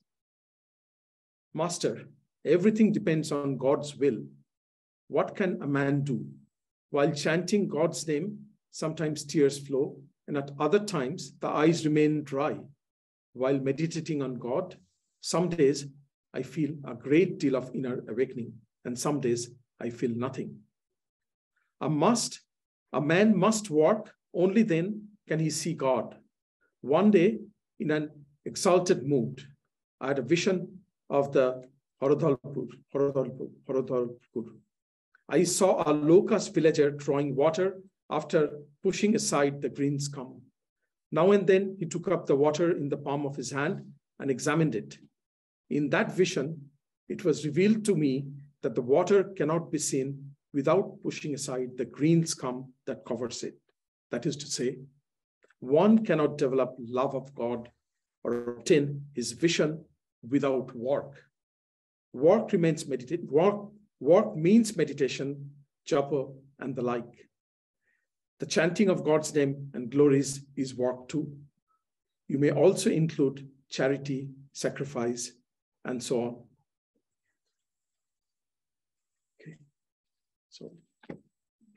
Master, everything depends on God's will. What can a man do? While chanting God's name, sometimes tears flow, and at other times, the eyes remain dry. While meditating on God, some days I feel a great deal of inner awakening, and some days I feel nothing. A man must work, only then can he see God. One day, in an exalted mood, I had a vision of the Horodolpur. I saw a locust villager drawing water after pushing aside the green scum. Now and then he took up the water in the palm of his hand and examined it. In that vision, it was revealed to me that the water cannot be seen without pushing aside the green scum that covers it. That is to say, one cannot develop love of God or obtain his vision without work. Work means meditation, japa, and the like. The chanting of God's name and glories is work too. You may also include charity, sacrifice, and so on. Okay, so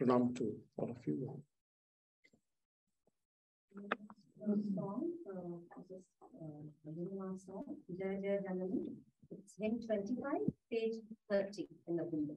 pranam to all of you. It's hymn 25, page 30 in the window.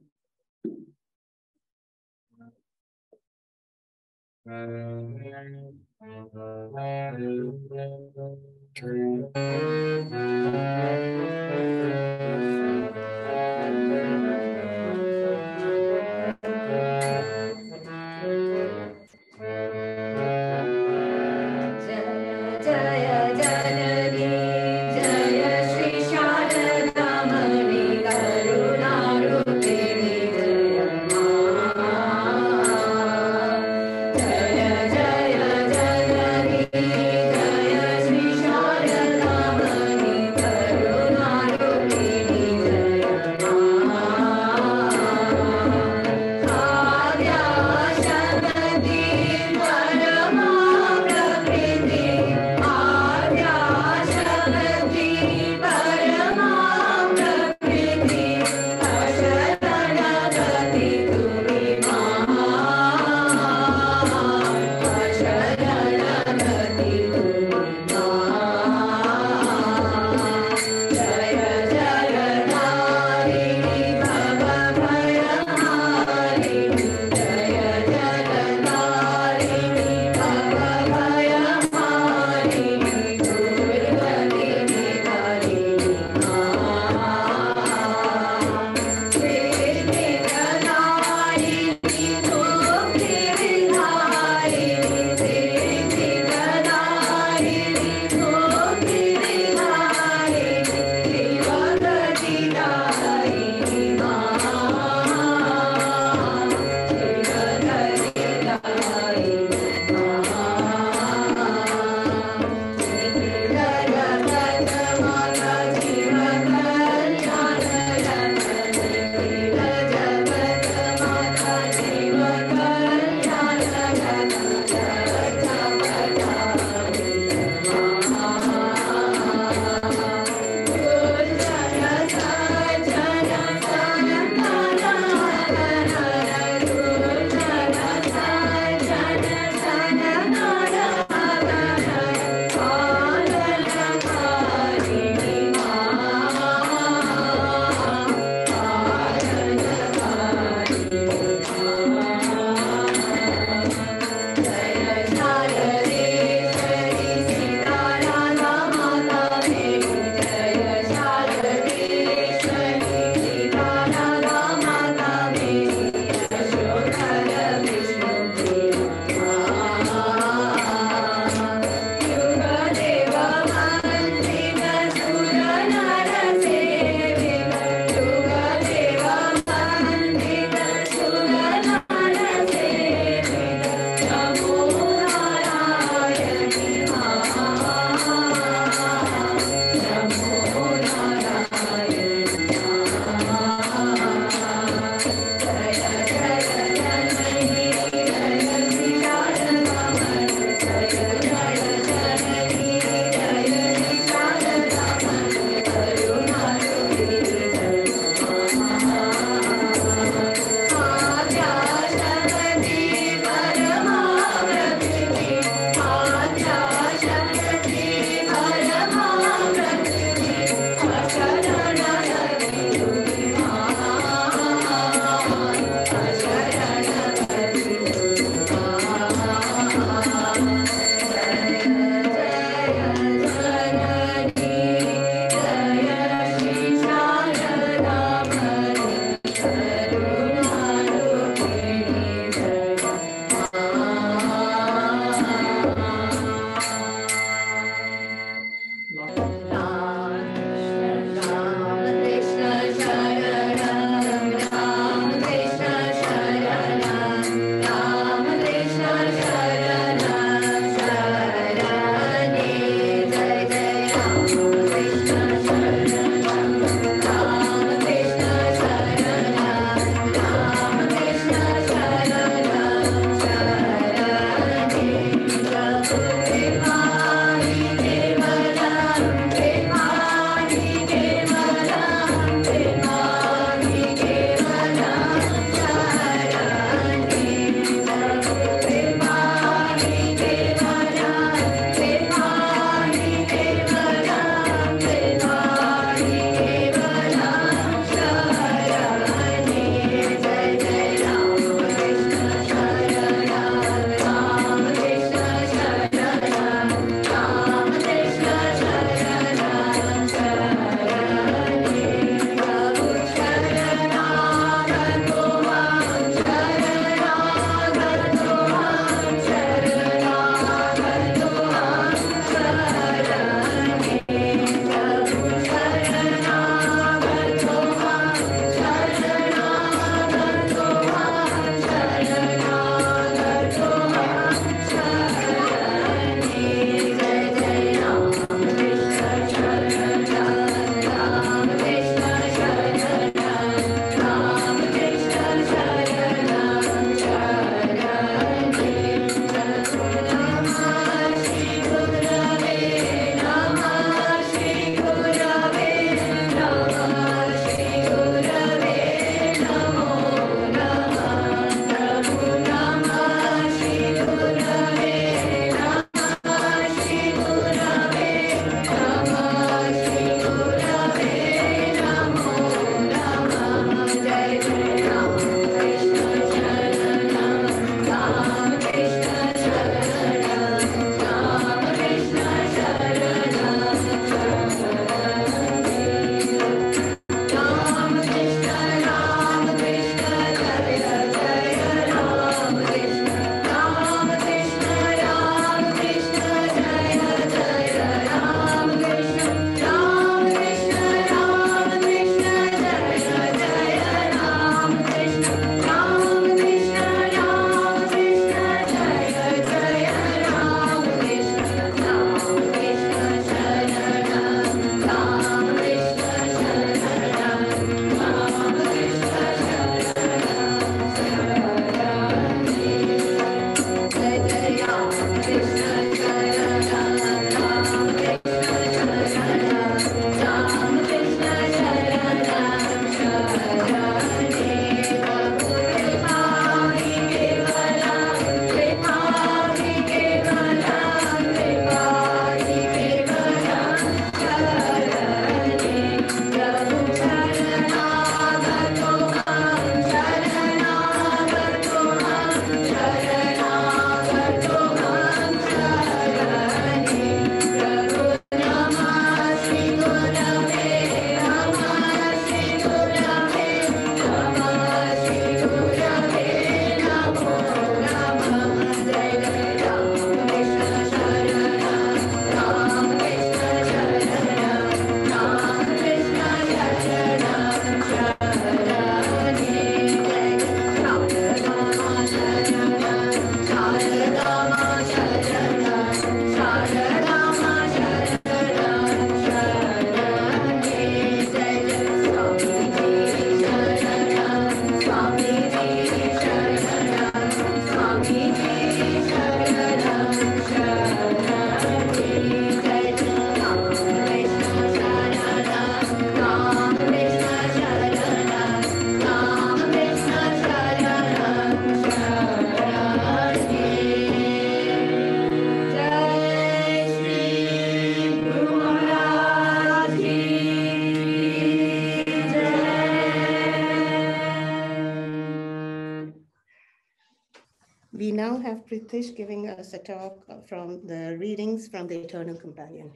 now have Pritish giving us a talk from the readings from the Eternal Companion.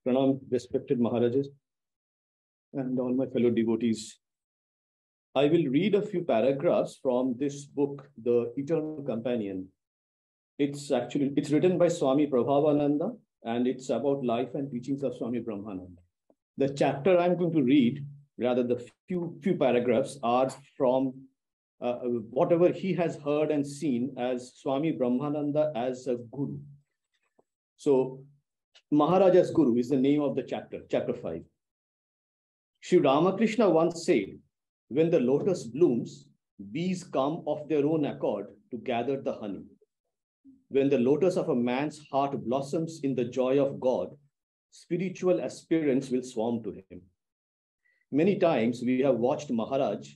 Pranam, respected Maharajas, and all my fellow devotees. I will read a few paragraphs from this book, The Eternal Companion. It's written by Swami Prabhavananda, and it's about life and teachings of Swami Brahmananda. The chapter I'm going to read, rather the few paragraphs, are from whatever he has heard and seen as Swami Brahmananda as a guru. So, Maharaja's Guru is the name of the chapter, chapter 5. Sri Ramakrishna once said, when the lotus blooms, bees come of their own accord to gather the honey. When the lotus of a man's heart blossoms in the joy of God, spiritual aspirants will swarm to him. Many times we have watched Maharaj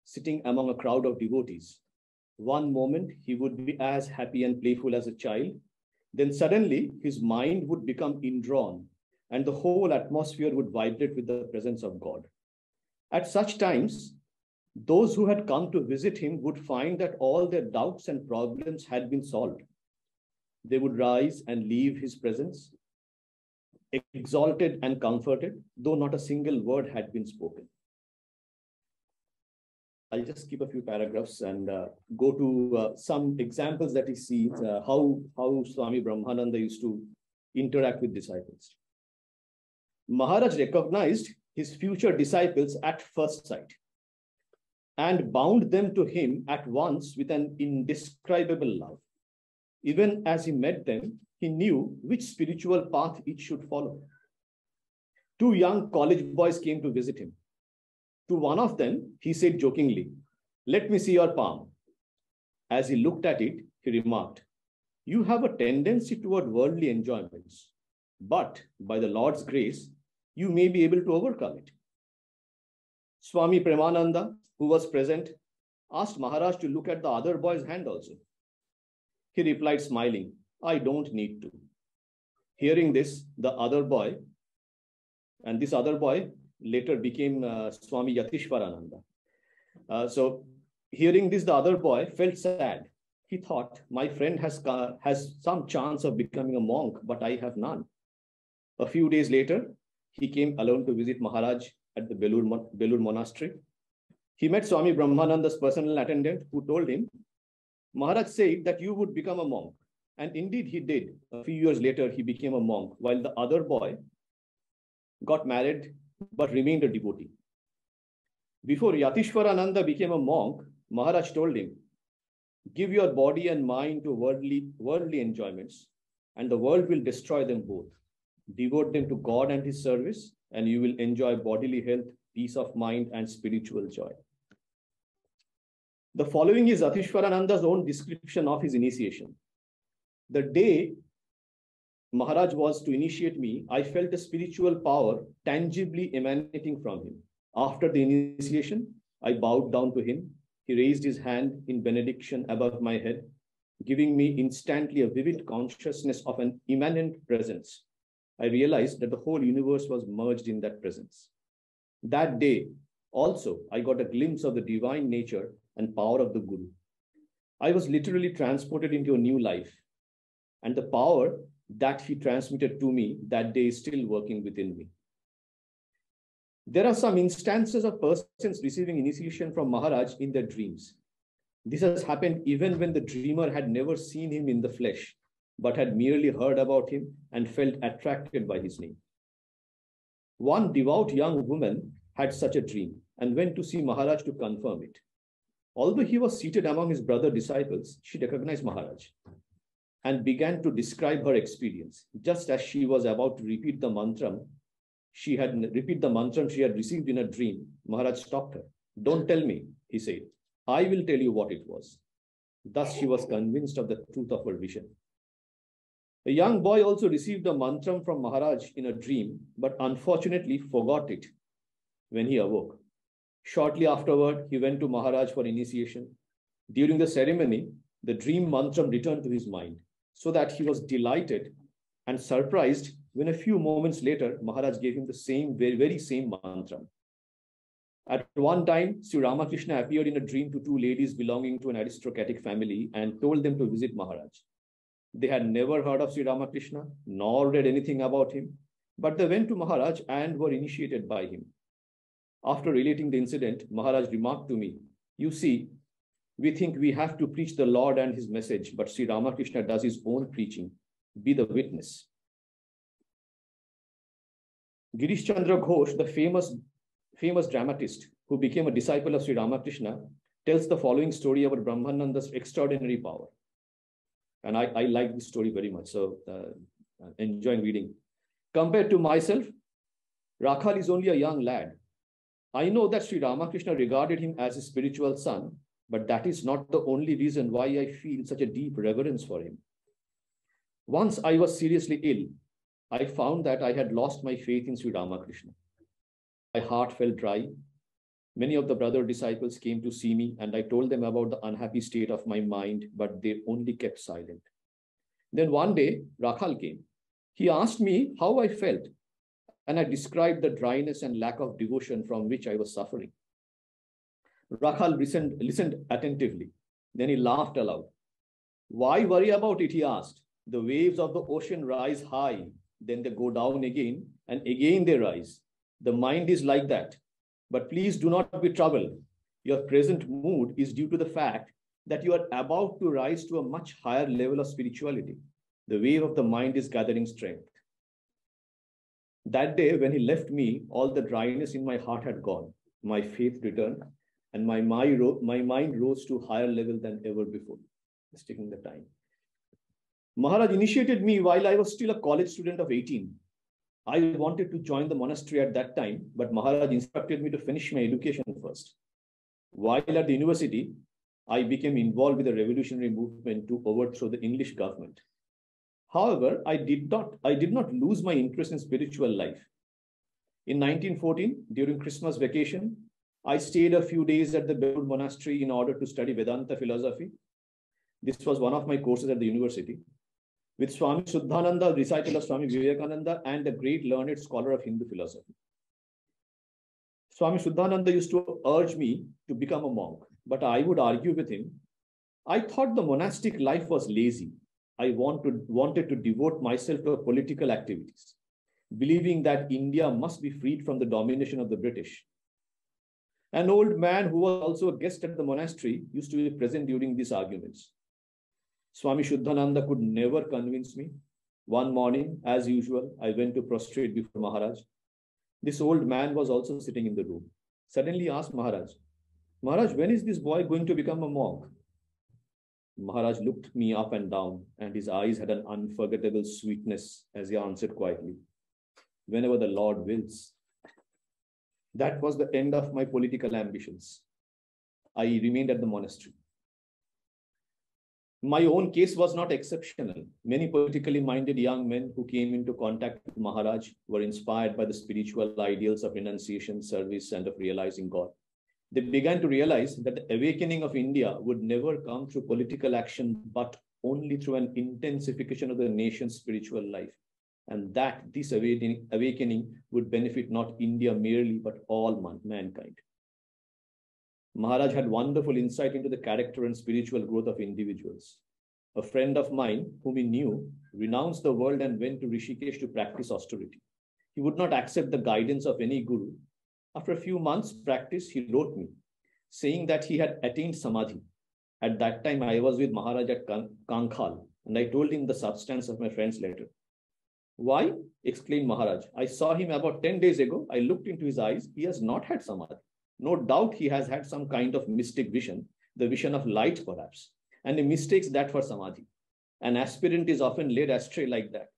sitting among a crowd of devotees. One moment he would be as happy and playful as a child. Then suddenly his mind would become indrawn and the whole atmosphere would vibrate with the presence of God. At such times, those who had come to visit him would find that all their doubts and problems had been solved. They would rise and leave his presence, exalted and comforted, though not a single word had been spoken. I'll just skip a few paragraphs and go to some examples that he sees, how Swami Brahmananda used to interact with disciples. Maharaj recognized his future disciples at first sight and bound them to him at once with an indescribable love. Even as he met them, he knew which spiritual path each should follow. Two young college boys came to visit him. To one of them, he said jokingly, "Let me see your palm." As he looked at it, he remarked, "You have a tendency toward worldly enjoyments, but by the Lord's grace, you may be able to overcome it." Swami Premananda, who was present, asked Maharaj to look at the other boy's hand also. He replied smiling, "I don't need to." Hearing this, the other boy, and this other boy later became Swami Yatishwarananda. So hearing this, the other boy felt sad. He thought, my friend has some chance of becoming a monk, but I have none. A few days later, he came alone to visit Maharaj at the Belur monastery. He met Swami Brahmananda's personal attendant, who told him, Maharaj said that you would become a monk. And indeed he did. A few years later, he became a monk, while the other boy got married but remained a devotee. Before Yatishwarananda became a monk, Maharaj told him, give your body and mind to worldly enjoyments, and the world will destroy them both. Devote them to God and his service, and you will enjoy bodily health, peace of mind, and spiritual joy. The following is Yatishwarananda's own description of his initiation. The day Maharaj was to initiate me, I felt a spiritual power tangibly emanating from him. After the initiation, I bowed down to him. He raised his hand in benediction above my head, giving me instantly a vivid consciousness of an immanent presence. I realized that the whole universe was merged in that presence. That day, also, I got a glimpse of the divine nature and power of the Guru. I was literally transported into a new life, and the power that he transmitted to me that day is still working within me. There are some instances of persons receiving initiation from Maharaj in their dreams. This has happened even when the dreamer had never seen him in the flesh, but had merely heard about him and felt attracted by his name. One devout young woman had such a dream and went to see Maharaj to confirm it. Although he was seated among his brother disciples, she recognized Maharaj and began to describe her experience. Just as she was about to repeat the mantra she had received in a dream, Maharaj stopped her. Don't tell me, he said. I will tell you what it was. Thus she was convinced of the truth of her vision. A young boy also received a mantra from Maharaj in a dream, but unfortunately forgot it when he awoke. Shortly afterward, he went to Maharaj for initiation. During the ceremony, the dream mantra returned to his mind, so that he was delighted and surprised when a few moments later, Maharaj gave him the very same mantra. At one time, Sri Ramakrishna appeared in a dream to two ladies belonging to an aristocratic family and told them to visit Maharaj. They had never heard of Sri Ramakrishna, nor read anything about him, but they went to Maharaj and were initiated by him. After relating the incident, Maharaj remarked to me, "You see, we think we have to preach the Lord and his message, but Sri Ramakrishna does his own preaching. Be the witness." Girish Chandra Ghosh, the famous dramatist who became a disciple of Sri Ramakrishna, tells the following story about Brahmananda's extraordinary power. And I like this story very much, so enjoying reading. "Compared to myself, Rakhal is only a young lad. I know that Sri Ramakrishna regarded him as his spiritual son, but that is not the only reason why I feel such a deep reverence for him. Once I was seriously ill. I found that I had lost my faith in Sri Ramakrishna. My heart felt dry. Many of the brother disciples came to see me, and I told them about the unhappy state of my mind, but they only kept silent. Then one day, Rakhal came. He asked me how I felt, and I described the dryness and lack of devotion from which I was suffering. Rakhal listened attentively. Then he laughed aloud. "Why worry about it?" he asked. "The waves of the ocean rise high, then they go down again, and again they rise. The mind is like that. But please do not be troubled. Your present mood is due to the fact that you are about to rise to a much higher level of spirituality. The wave of the mind is gathering strength." That day, when he left me, all the dryness in my heart had gone. My faith returned, and my mind rose to a higher level than ever before. Just taking the time. Maharaj initiated me while I was still a college student of 18. I wanted to join the monastery at that time, but Maharaj instructed me to finish my education first. While at the university, I became involved with the revolutionary movement to overthrow the English government. However, I did not lose my interest in spiritual life. In 1914, during Christmas vacation, I stayed a few days at the Belur monastery in order to study Vedanta philosophy. This was one of my courses at the university. With Swami Shuddhananda, recital of Swami Vivekananda, and a great learned scholar of Hindu philosophy. Swami Shuddhananda used to urge me to become a monk, but I would argue with him. I thought the monastic life was lazy. I wanted to devote myself to political activities, believing that India must be freed from the domination of the British. An old man who was also a guest at the monastery used to be present during these arguments. Swami Shuddhananda could never convince me. One morning, as usual, I went to prostrate before Maharaj. This old man was also sitting in the room. Suddenly asked Maharaj, "Maharaj, when is this boy going to become a monk?" Maharaj looked me up and down, and his eyes had an unforgettable sweetness as he answered quietly, "Whenever the Lord wills." That was the end of my political ambitions. I remained at the monastery. My own case was not exceptional. Many politically minded young men who came into contact with Maharaj were inspired by the spiritual ideals of renunciation, service, and of realizing God. They began to realize that the awakening of India would never come through political action, but only through an intensification of the nation's spiritual life. And that this awakening would benefit not India merely, but all mankind. Maharaj had wonderful insight into the character and spiritual growth of individuals. A friend of mine, whom he knew, renounced the world and went to Rishikesh to practice austerity. He would not accept the guidance of any guru. After a few months' practice, he wrote me, saying that he had attained samadhi. At that time, I was with Maharaj at Kankhal, and I told him the substance of my friend's letter. "Why?" exclaimed Maharaj. "I saw him about 10 days ago. I looked into his eyes. He has not had samadhi. No doubt he has had some kind of mystic vision, the vision of light perhaps, and he mistakes that for samadhi. An aspirant is often led astray like that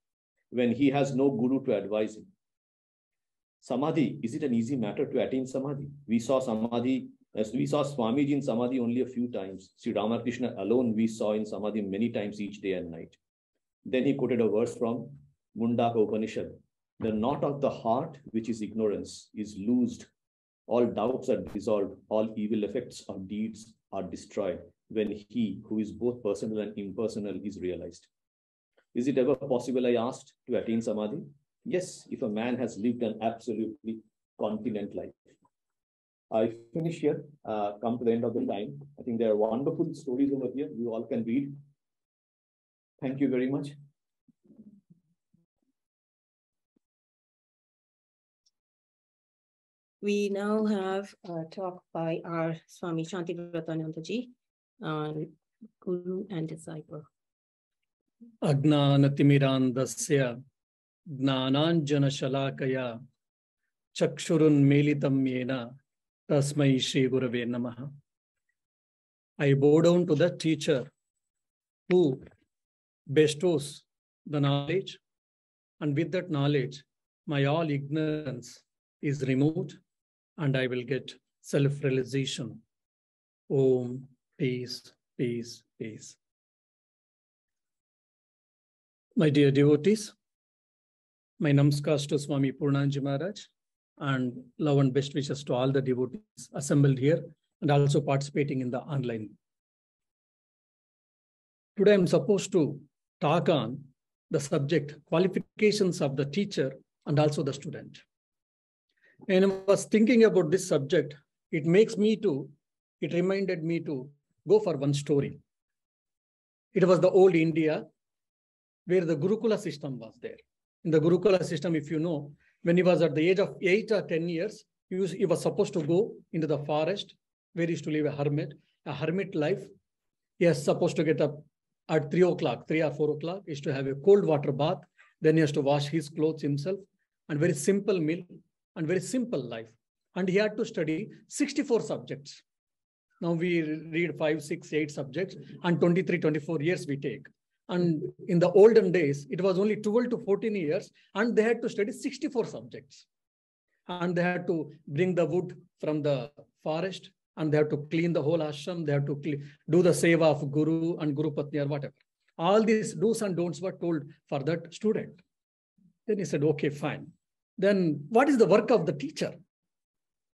when he has no guru to advise him. Samadhi, is it an easy matter to attain samadhi? We saw Swamiji in samadhi only a few times. Sri Ramakrishna alone we saw in samadhi many times each day and night." Then he quoted a verse from Mundaka Upanishad. "The knot of the heart, which is ignorance, is loosed. All doubts are dissolved. All evil effects of deeds are destroyed when he who is both personal and impersonal is realized." Is it ever possible, I asked, to attain samadhi? Yes, if a man has lived an absolutely continent life. I finish here, come to the end of the time. I think there are wonderful stories over here. You all can read. Thank you very much. We now have a talk by our Swami Shantivratanandaji on Guru and Disciple. Ajnanatimidandasya Gnananjana Shalakaya Chakshurun Melitam Yena Tasmai Shri Gurave Namaha. I bow down to the teacher who bestows the knowledge, and with that knowledge, my all ignorance is removed, and I will get self-realization. Om, peace, peace, peace. My dear devotees, my namaskars to Swami Purnanji Maharaj, and love and best wishes to all the devotees assembled here and also participating in the online. Today I'm supposed to talk on the subject qualifications of the teacher and also the student. And I was thinking about this subject, it reminded me to go for one story. It was the old India where the Gurukula system was there. In the Gurukula system, if you know, when he was at the age of 8 or 10 years, he was supposed to go into the forest where he used to live a hermit life. He was supposed to get up at 3 or 4 o'clock. He used to have a cold water bath. Then he has to wash his clothes himself, and very simple meal and very simple life. And he had to study 64 subjects. Now we read 5, 6, 8 subjects, and 23, 24 years we take. And in the olden days, it was only 12 to 14 years, and they had to study 64 subjects. And they had to bring the wood from the forest, and they have to clean the whole ashram. They have to do the seva of Guru and Guru Patni or whatever. All these do's and don'ts were told for that student. Then he said, okay, fine. Then what is the work of the teacher?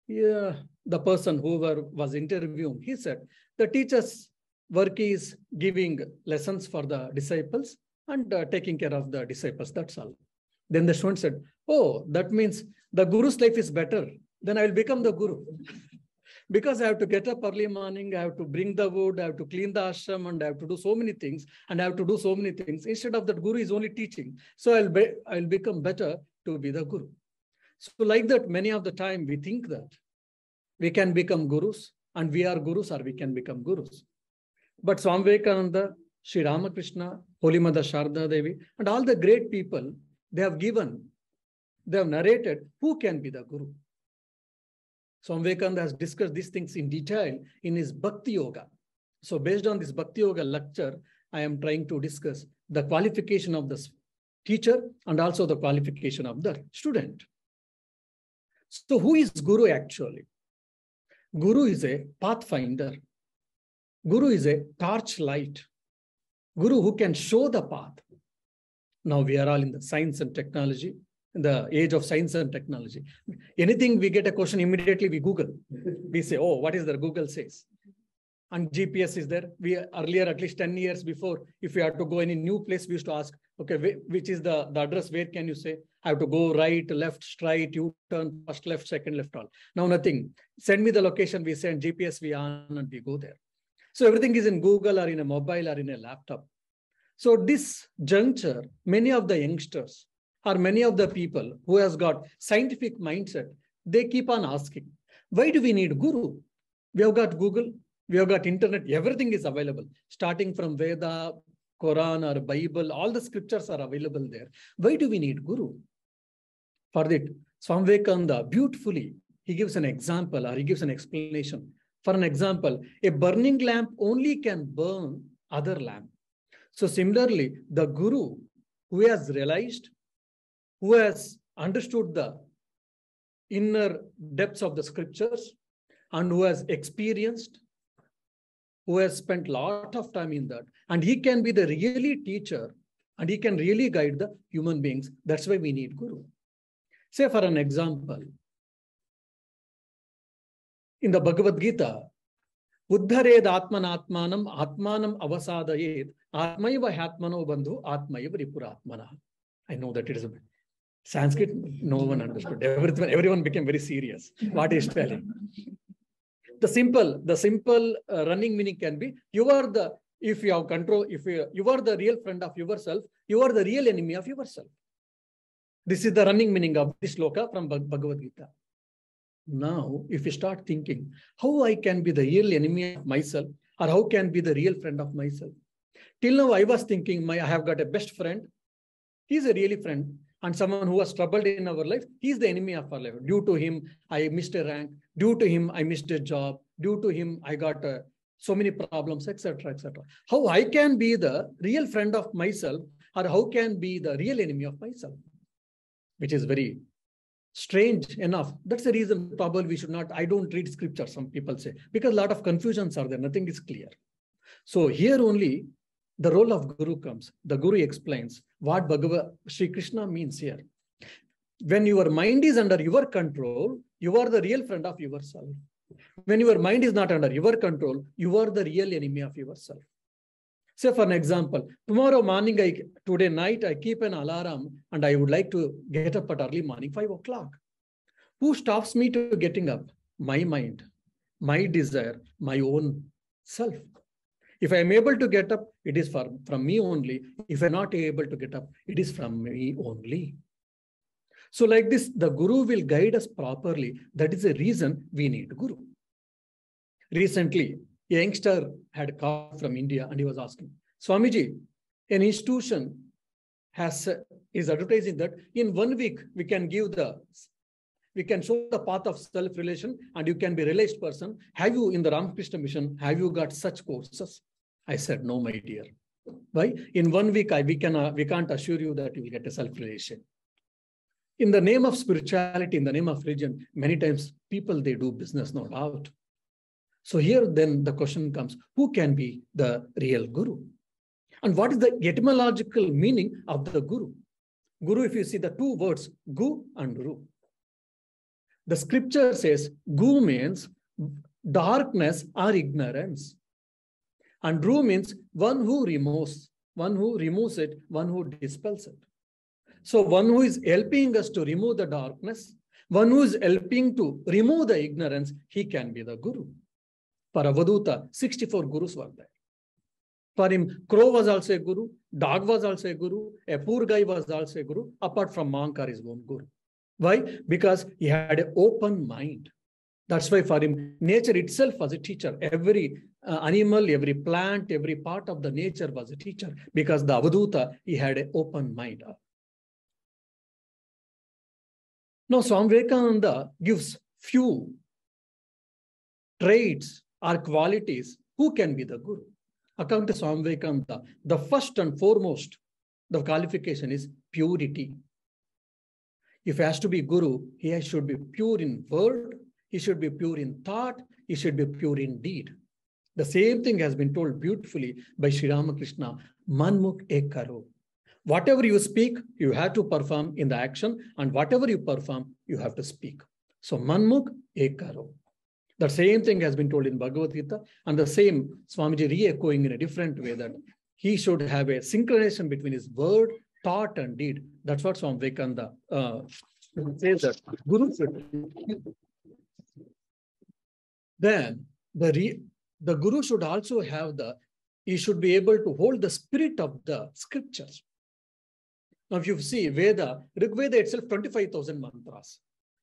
Yeah, the person who was interviewing, he said, the teacher's work is giving lessons for the disciples and taking care of the disciples. That's all. Then the student said, oh, that means the Guru's life is better. Then I will become the Guru. Because I have to get up early morning, I have to bring the wood, I have to clean the ashram, and I have to do so many things, and I have to do so many things. Instead of that, Guru is only teaching. So I'll become better to be the Guru. So like that, many of the time we think that we can become Gurus, and we are Gurus, or we can become Gurus. But Swami Vivekananda, Sri Ramakrishna, Holy Mother Sharda Devi, and all the great people, they have narrated who can be the Guru. Swami Vivekananda has discussed these things in detail in his Bhakti Yoga. So based on this Bhakti Yoga lecture, I am trying to discuss the qualification of the teacher and also the qualification of the student. So who is Guru actually? Guru is a pathfinder. Guru is a torchlight. Guru who can show the path. Now we are all in the science and technology, in the age of science and technology. Anything we get a question, immediately we Google. We say, oh, what is there? Google says. And GPS is there. We earlier, at least 10 years before, if we had to go any new place, we used to ask, okay, which is the address? Where can you say? I have to go right, left, straight, U-turn, first left, second left, all. Now nothing. Send me the location, we send GPS, we on, and we go there. So everything is in Google or in a mobile or in a laptop. So this juncture, many of the youngsters or many of the people who has got scientific mindset, they keep on asking, why do we need Guru? We have got Google, we have got internet, everything is available. Starting from Veda, Quran or Bible, all the scriptures are available there. Why do we need Guru? For that, Swami Vivekananda beautifully, he gives an example or he gives an explanation. For an example, a burning lamp only can burn other lamp. So similarly, the Guru who has realized, who has understood the inner depths of the scriptures and who has experienced, who has spent a lot of time in that, and he can be the really teacher and he can really guide the human beings. That's why we need Guru. Say for an example, in the Bhagavad Gita, Uddhared Atmanatmanam Atmanam Avasadayed Atmaiva Hatmano Bandhu Atmaiva Ripuratmana. I know that it is a Sanskrit, no one understood. Everyone became very serious. What is telling? The simple running meaning can be, you are the, if you have control, if you are the real friend of yourself, you are the real enemy of yourself. This is the running meaning of this sloka from Bhagavad Gita. Now, if you start thinking, how I can be the real enemy of myself, or how can be the real friend of myself? Till now, I was thinking, I have got a best friend. He's a really friend. And someone who was troubled in our life, he's the enemy of our life. Due to him, I missed a rank. Due to him, I missed a job. Due to him, I got so many problems, etc., etc. How I can be the real friend of myself, or how can be the real enemy of myself? Which is very strange enough. That's the reason probably we should not, I don't read scripture, some people say, because a lot of confusions are there. Nothing is clear. So here only the role of Guru comes. The Guru explains what Bhagavad Sri Krishna means here. When your mind is under your control, you are the real friend of yourself. When your mind is not under your control, you are the real enemy of yourself. Say for an example, tomorrow morning, today night, I keep an alarm and I would like to get up at early morning, 5 o'clock. Who stops me to getting up? My mind, my desire, my own self. If I am able to get up, it is from me only. If I am not able to get up, it is from me only. So like this, the Guru will guide us properly. That is the reason we need Guru. Recently, a youngster had called from India and he was asking, Swamiji, an institution is advertising that in 1 week we can show the path of self-relation and you can be a realized person. Have you, in the Ramakrishna mission, have you got such courses? I said, no, my dear. Why? In 1 week, we can't assure you that you will get a self-relation. In the name of spirituality, in the name of religion, many times people, they do business, no doubt. So here then the question comes, who can be the real Guru? And what is the etymological meaning of the Guru? Guru, if you see the two words, Gu and Ru. The scripture says, Gu means darkness or ignorance. And Ru means one who removes it, one who dispels it. So one who is helping us to remove the darkness, one who is helping to remove the ignorance, he can be the Guru. For Avaduta, 64 Gurus were there. For him, crow was also a Guru, dog was also a Guru, a poor guy was also a Guru, apart from monk or his own Guru. Why? Because he had an open mind. That's why for him, nature itself was a teacher. Every animal, every plant, every part of the nature was a teacher. Because the Avaduta, he had an open mind. Now, Swami Vivekananda gives few traits or qualities. Who can be the Guru? According to Swami Vivekananda, the first and foremost, the qualification is purity. If he has to be Guru, he should be pure in word, he should be pure in thought, he should be pure in deed. The same thing has been told beautifully by Sri Ramakrishna, Manmukh ek karo. Whatever you speak, you have to perform in the action, and whatever you perform, you have to speak. So Manmukh ek karo. The same thing has been told in Bhagavad Gita, and the same Swamiji re-echoing in a different way that he should have a synchronization between his word, thought, and deed. That's what Swami Vivekananda says that Guru should. Then the Guru should also have he should be able to hold the spirit of the scriptures. Now, if you see Veda, Rig Veda itself, 25,000 mantras.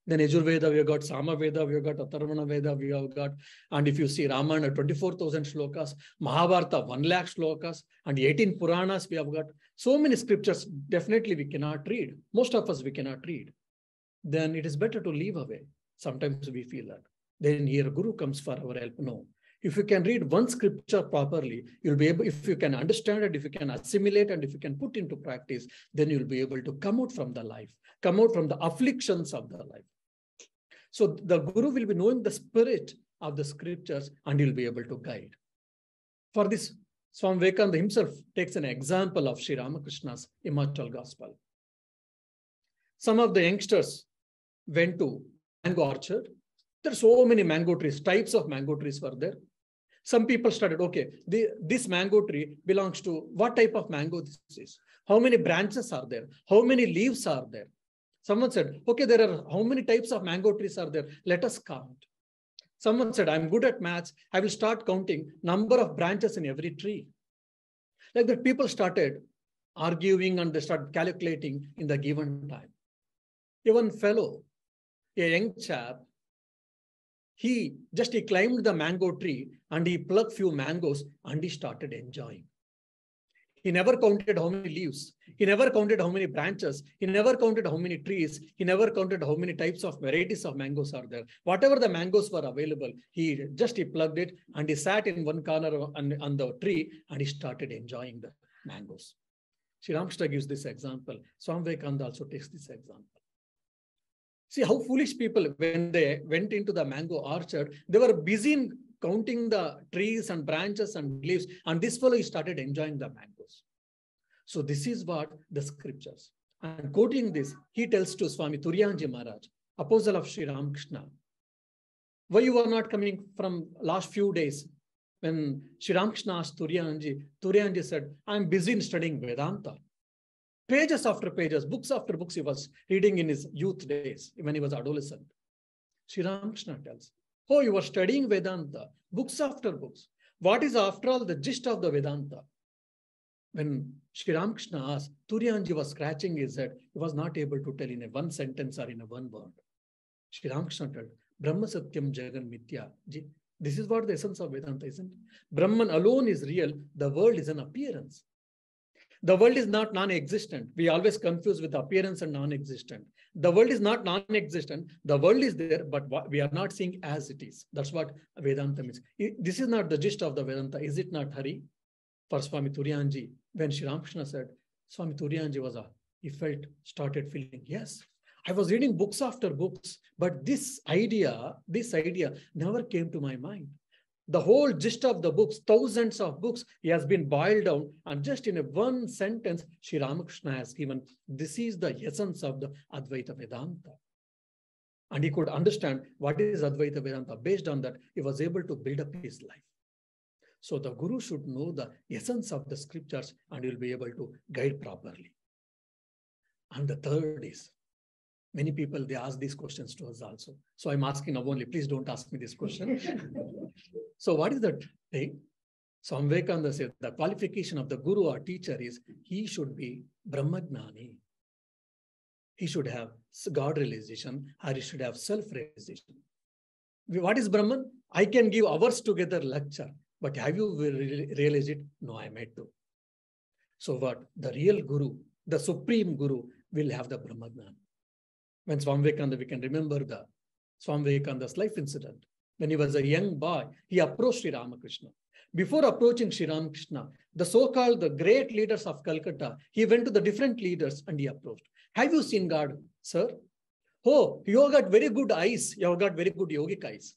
Then Yajur Veda, we have got Sama Veda, we have got Atharvana Veda, we have got, and if you see Ramayana, 24,000 shlokas, Mahabharata, 1 lakh shlokas, and 18 Puranas, we have got so many scriptures, definitely we cannot read. Most of us, we cannot read. Then it is better to leave away. Sometimes we feel that. Then here Guru comes for our help. No. If you can read one scripture properly, you'll be able, if you can understand it, if you can assimilate, and if you can put into practice, then you'll be able to come out from the life, come out from the afflictions of the life. So the Guru will be knowing the spirit of the scriptures and he'll be able to guide. For this, Swami Vivekananda himself takes an example of Sri Ramakrishna's immortal gospel. Some of the youngsters went to mango orchard. There are so many mango trees, types of mango trees were there. Some people started, okay, this mango tree belongs to what type of mango this is? How many branches are there? How many leaves are there? Someone said, okay, there are how many types of mango trees are there? Let us count. Someone said, I'm good at maths. I will start counting number of branches in every tree. Like that, people started arguing and they started calculating in the given time. Even fellow, a young chap, he climbed the mango tree and he plucked few mangoes and he started enjoying. He never counted how many leaves. He never counted how many branches. He never counted how many trees. He never counted how many types of varieties of mangoes are there. Whatever the mangoes were available, he plugged it and he sat in one corner on the tree and he started enjoying the mangoes. Sri Ramakrishna gives this example. Swami Vivekananda also takes this example. See how foolish people, when they went into the mango orchard, they were busy in counting the trees and branches and leaves, and this fellow started enjoying the mangoes. So this is what the scriptures. And quoting this, he tells to Swami Turiyanji Maharaj, apostle of Sri Ramakrishna, why you are not coming from last few days? When Sri Ramakrishna asked Turiyanji said, I'm busy in studying Vedanta. Pages after pages, books after books he was reading in his youth days, when he was adolescent. Sri Ramakrishna tells, oh, you are studying Vedanta, books after books. What is after all the gist of the Vedanta? When Sri Ramakrishna asked, Turiyanji was scratching his head. He was not able to tell in a one sentence or in a one word. Sri Ramakrishna told, Brahma Satyam Jagan Mithya. This is what the essence of Vedanta, isn't it? Brahman alone is real. The world is an appearance. The world is not non-existent. We always confuse with appearance and non-existent. The world is not non-existent. The world is there, but we are not seeing as it is. That's what Vedanta means. This is not the gist of the Vedanta. Is it not, Hari? For Swami Turiyanji, when Sri Ramakrishna said, Swami Turiyanji started feeling, yes, I was reading books after books, but this idea never came to my mind. The whole gist of the books, thousands of books, he has been boiled down, and just in a one sentence, Sri Ramakrishna has given, this is the essence of the Advaita Vedanta. And he could understand what is Advaita Vedanta. Based on that, he was able to build up his life. So the Guru should know the essence of the scriptures and he will be able to guide properly. And the third is, many people, they ask these questions to us also. So I'm asking now only, please don't ask me this question. So what is that thing? Swami Vivekananda said the qualification of the Guru or teacher is he should be Brahmagnani. He should have God realization or he should have self-realization. What is Brahman? I can give hours together lecture, but have you realized it? No, I might do. So what? The real Guru, the Supreme Guru will have the Brahmagnani. When Swami Vivekananda, we can remember the Swami Vivekananda's life incident. When he was a young boy, he approached Sri Ramakrishna. Before approaching Sri Ramakrishna, the so-called the great leaders of Calcutta, he went to the different leaders and he approached. Have you seen God, sir? Oh, you have got very good eyes. You have got very good yogic eyes.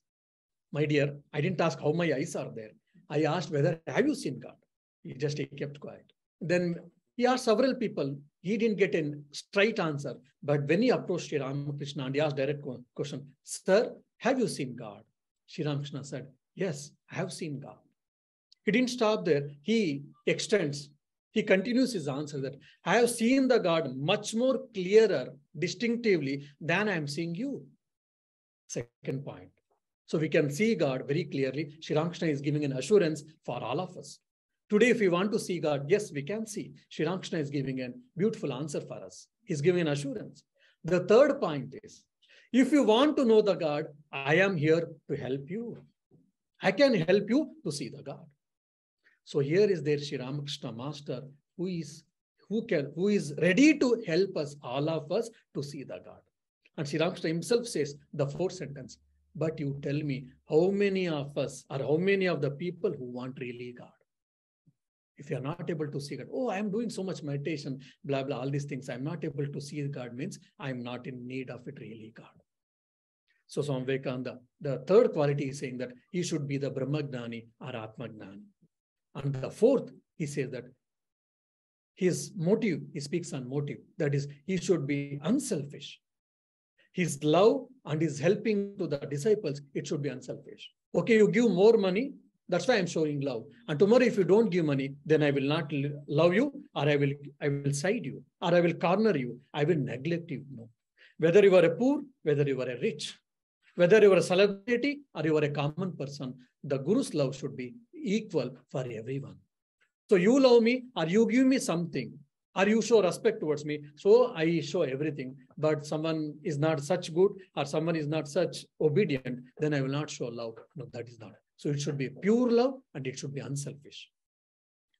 My dear, I didn't ask how my eyes are there. I asked whether, have you seen God? He kept quiet. Then he asked several people. He didn't get a straight answer. But when he approached Sri Ramakrishna and he asked direct question, sir, have you seen God? Sri Ramakrishna said, yes, I have seen God. He didn't stop there. He extends. He continues his answer that I have seen the God much more clearer, distinctively than I am seeing you. Second point. So we can see God very clearly. Sri Ramakrishna is giving an assurance for all of us. Today, if we want to see God, yes, we can see. Sri Ramakrishna is giving a beautiful answer for us. He's giving an assurance. The third point is, if you want to know the God, I am here to help you. I can help you to see the God. So here is there Sri Ramakrishna Master who is ready to help us, all of us, to see the God. And Sri Ramakrishna himself says the fourth sentence, but you tell me how many of us or how many of the people who want really God? If you are not able to see God, oh, I am doing so much meditation, blah, blah, all these things. I'm not able to see God means I'm not in need of it really God. So Swami Vivekananda, the third quality is saying that he should be the Brahmagnani or Atmagnani. And the fourth, he says that his motive, he speaks on motive, that is, he should be unselfish. His love and his helping to the disciples, it should be unselfish. Okay, you give more money, that's why I'm showing love. And tomorrow, if you don't give money, then I will not love you, or I will side you, or I will corner you, I will neglect you. No. Whether you are a poor, whether you are a rich, Whether you are a celebrity or you are a common person, the Guru's love should be equal for everyone. So you love me, or you give me something, or you show respect towards me, so I show everything. But someone is not such good, or someone is not such obedient, then I will not show love. No, that is not. So it should be pure love, and it should be unselfish.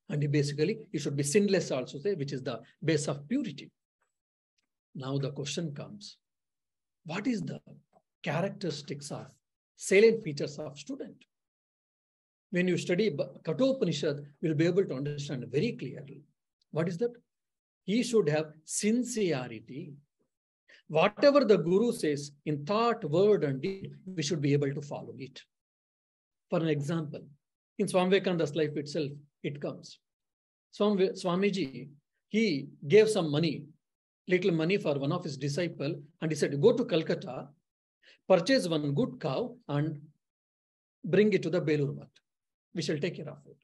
And basically, it should be sinless also, say, which is the base of purity. Now the question comes, what is the characteristics of salient features of student? When you study Kathopanishad, you will be able to understand very clearly. What is that? He should have sincerity. Whatever the Guru says in thought, word, and deed, we should be able to follow it. For an example, in Swami Vivekananda's life itself, it comes. Swamiji, he gave some money, little money for one of his disciples, and he said, go to Calcutta, purchase one good cow and bring it to the Belur Math. We shall take care of it.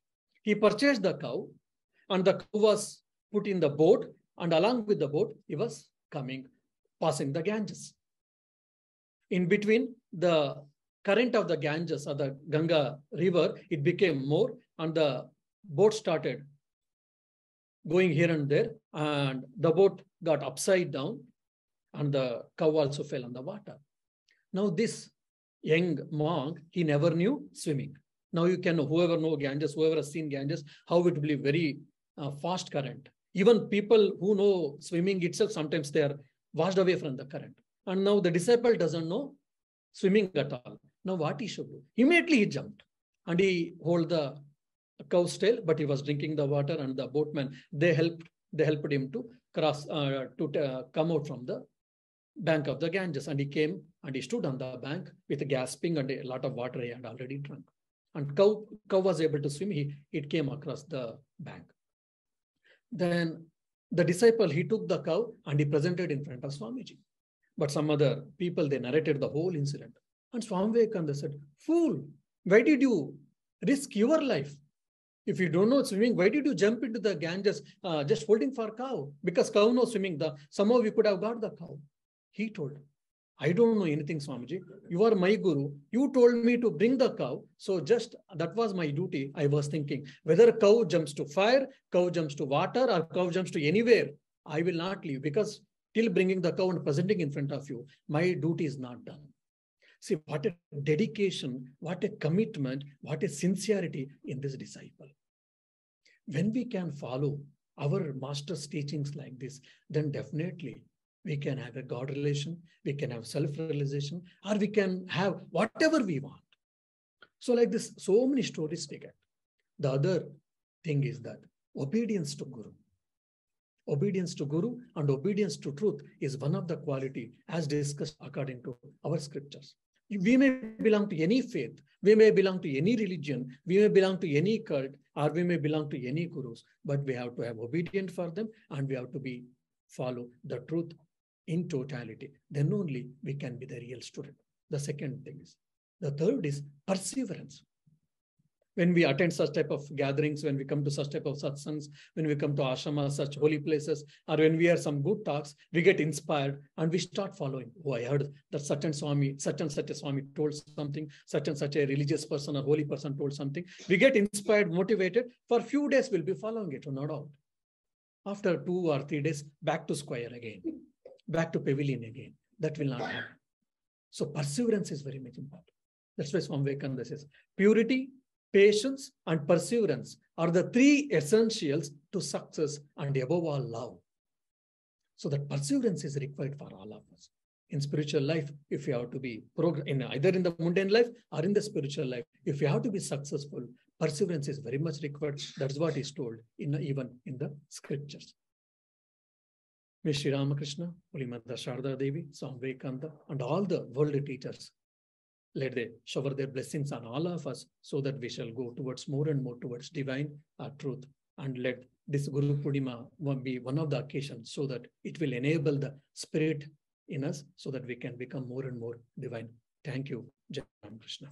He purchased the cow, and the cow was put in the boat, and along with the boat, he was coming, passing the Ganges. In between, the current of the Ganges or the Ganga river, it became more, and the boat started going here and there, and the boat got upside down, and the cow also fell on the water. Now this young monk, he never knew swimming. Now you can know, whoever know Ganges, whoever has seen Ganges, how it will be very fast current. Even people who know swimming itself, sometimes they are washed away from the current. And now the disciple doesn't know swimming at all. Now what he should do? Immediately he jumped and he held the cow's tail, but he was drinking the water, and the boatmen, they helped him to cross, come out from the bank of the Ganges. And he came and he stood on the bank with gasping, and a lot of water he had already drunk. And cow was able to swim. It came across the bank. Then the disciple, he took the cow and he presented in front of Swamiji. But some other people, they narrated the whole incident. And Swami Vivekananda said, fool, why did you risk your life? If you don't know swimming, why did you jump into the Ganges just holding for cow? Because cow knows swimming. Somehow we could have got the cow. He told, I don't know anything, Swamiji. You are my Guru. You told me to bring the cow. So just that was my duty. I was thinking, whether cow jumps to fire, cow jumps to water, or cow jumps to anywhere, I will not leave, because till bringing the cow and presenting in front of you, my duty is not done. See, what a dedication, what a commitment, what a sincerity in this disciple. When we can follow our master's teachings like this, then definitely we can have a God relation, we can have self-realization, or we can have whatever we want. So like this, so many stories we get. The other thing is that obedience to Guru. Obedience to Guru and obedience to truth is one of the quality as discussed according to our scriptures. We may belong to any faith, we may belong to any religion, we may belong to any cult, or we may belong to any gurus, but we have to have obedience for them, and we have to follow the truth in totality. Then only we can be the real student. The second thing is, the third is perseverance. When we attend such type of gatherings, when we come to such type of satsangs, when we come to ashrama, such holy places, or when we hear some good talks, we get inspired and we start following. Oh, I heard that such and such a Swami told something, such and such a religious person or holy person told something. We get inspired, motivated. For a few days, we'll be following it, no doubt. After 2 or 3 days, back to square again, back to pavilion again. That will not happen. So perseverance is very much important. That's why Swami Vivekananda says, purity, patience, and perseverance are the 3 essentials to success, and above all, love. So that perseverance is required for all of us. In spiritual life, if you have to be either in the mundane life or in the spiritual life, if you have to be successful, perseverance is very much required. That's what is told even in the scriptures. May Sri Ramakrishna, Holy Mother Sharda Devi, Swami Vivekananda, and all the world teachers, let they shower their blessings on all of us, so that we shall go towards more and more towards divine truth. And let this Guru Purnima be one of the occasions, so that it will enable the spirit in us, so that we can become more and more divine. Thank you, Jai Ram Krishna.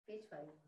Page 5.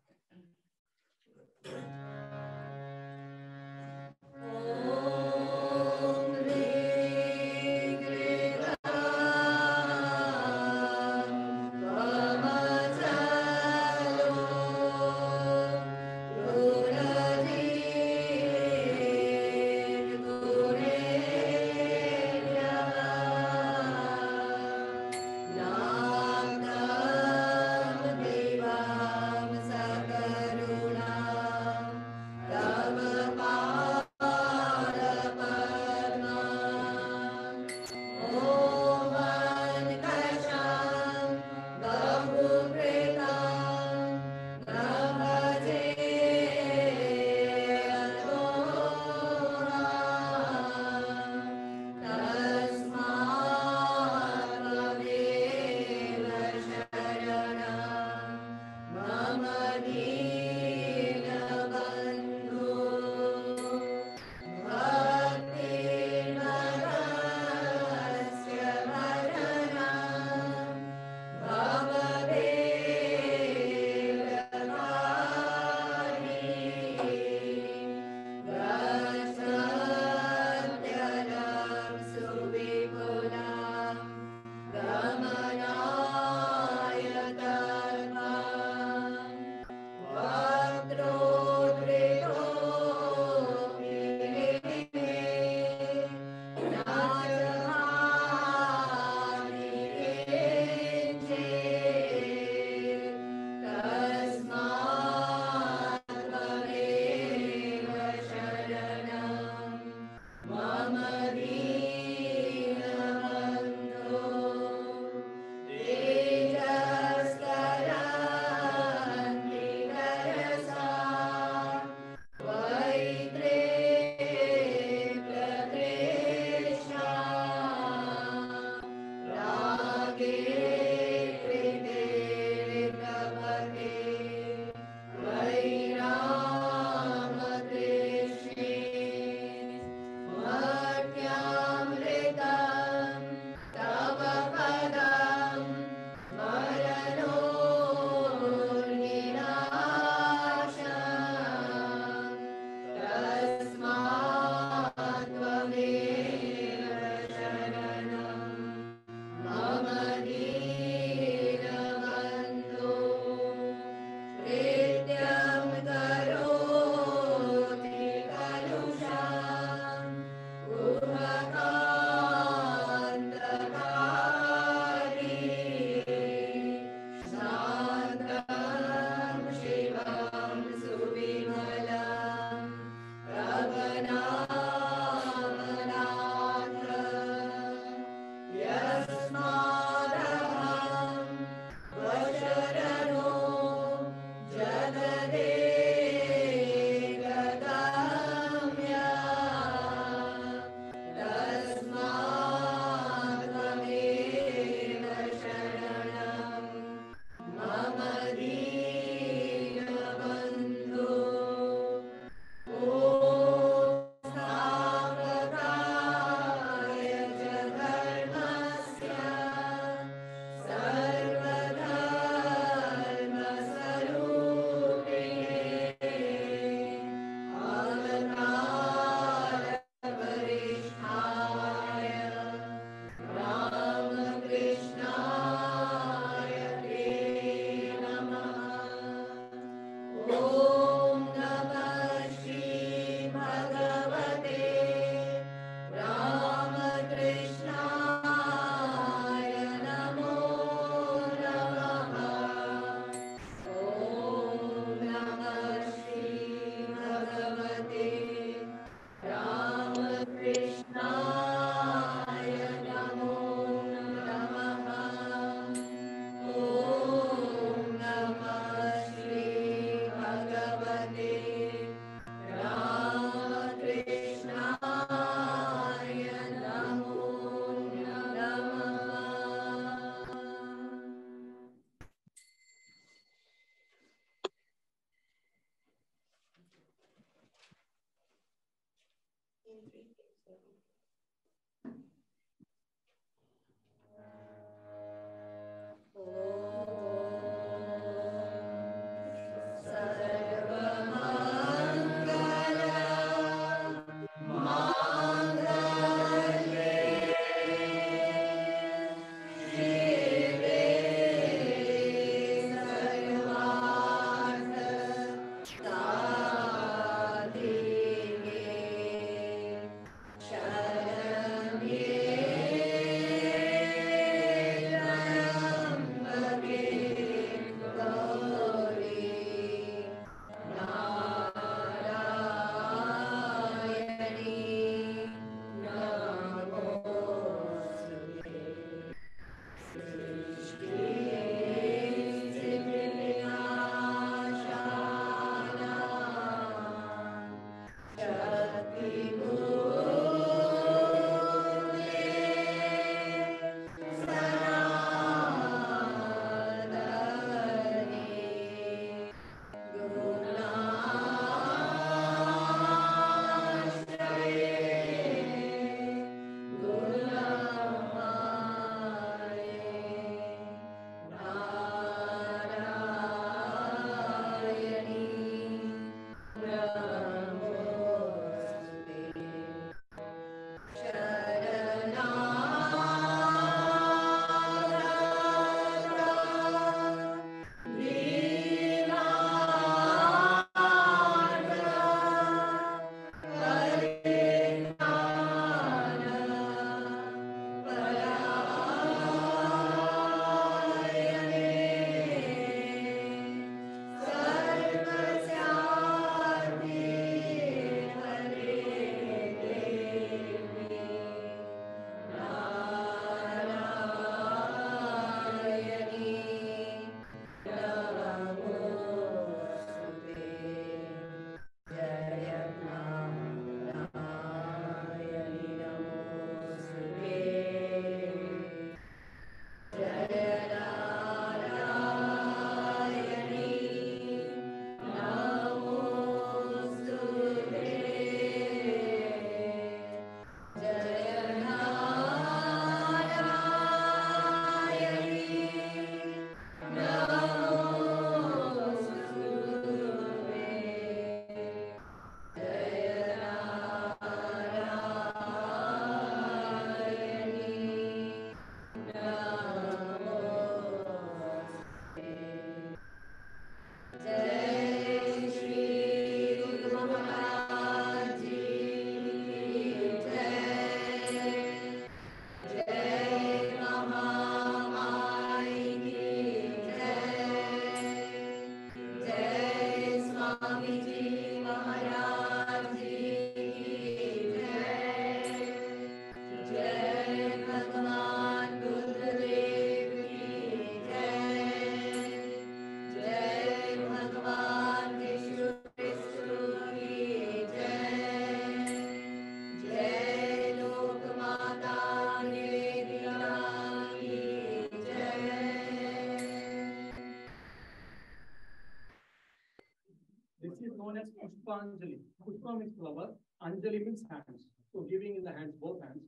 This is known as Pushpanjali. Pushpa means flower, Anjali means hands. So giving in the hands, both hands.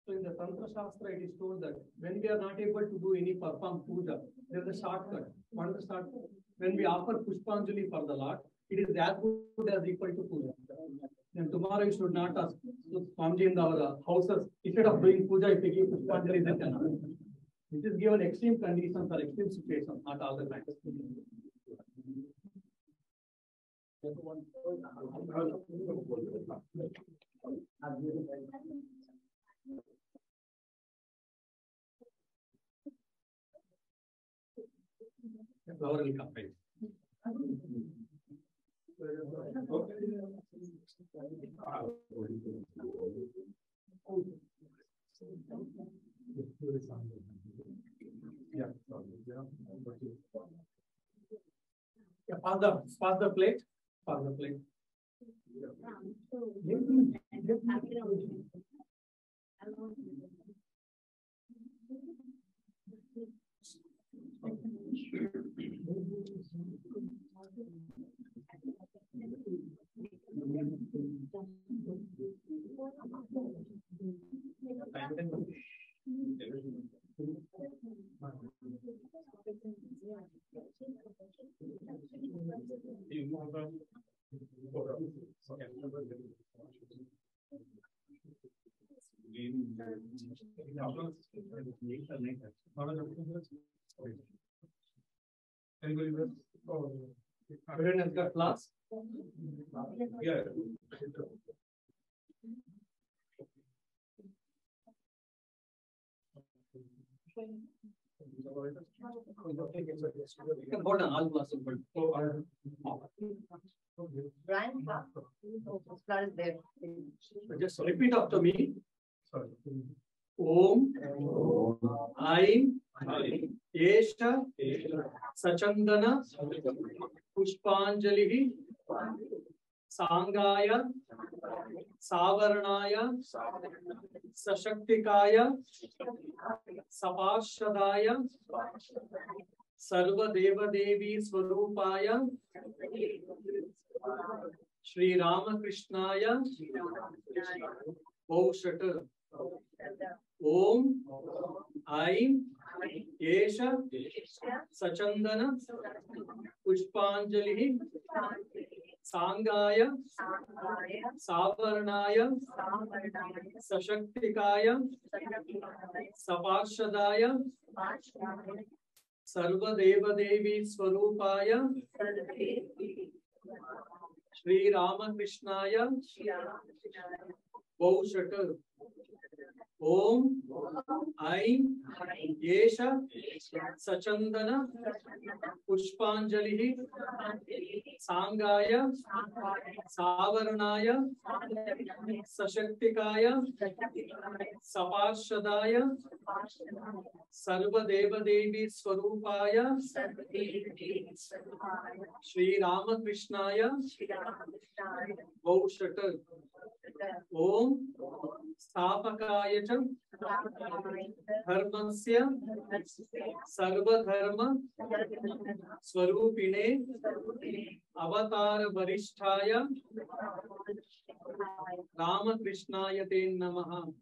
So in the Tantra Shastra, it is told that when we are not able to do any perform puja, there is a shortcut. What is the shortcut? When we offer Pushpanjali for the Lord, it is as good as equal to puja. And tomorrow you should not ask Swamiji in our houses, instead of doing puja, if you give Pushpanjali, then cannot. It is given extreme conditions or extreme situations, not all the time. Flower will come, right? Yeah, pass the plate. Pass the plate. Everyone has got class? Yeah. You can hold on all classes, but Brian, flood is there. just repeat after me. Om Aim Esha Sachandana Pushpanjali Sangaya Savarnaya Sashaktikaya Sapashadaya Sarva Deva Devi Swarupaya Shri Ramakrishnaya Bhaushata Om Aim Esha Sachandana Pushpanjali Sangaya Savarnaya Sashaktikaya Sapashadaya Sarva Deva Devi Swarupaya Shri Ramakrishnaya Bhaushata Om Aim Esha Sachandana Pushpanjali Sangaya Savarnaya Sashaktikaya Sapashadaya Sarva Deva Devi Swarupaya Shri Ramakrishnaya Bhaushata Om Stapakaya Dharmasya Sarva Dharma Swarupine Avatara Varishtaya Ramakrishnaya Te Namaha.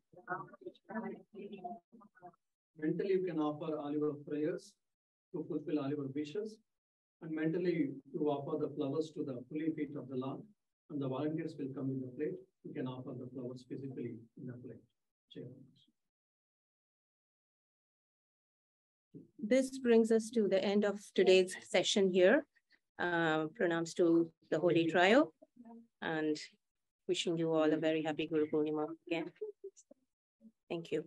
Mentally, you can offer all your prayers to fulfill all your wishes, and mentally you offer the flowers to the holy feet of the Lord, and the volunteers will come with the plate. You can offer the flowers physically in the plate. This brings us to the end of today's session here. Pranams to the Holy Trio, and wishing you all a very happy Guru Purnima again. Thank you.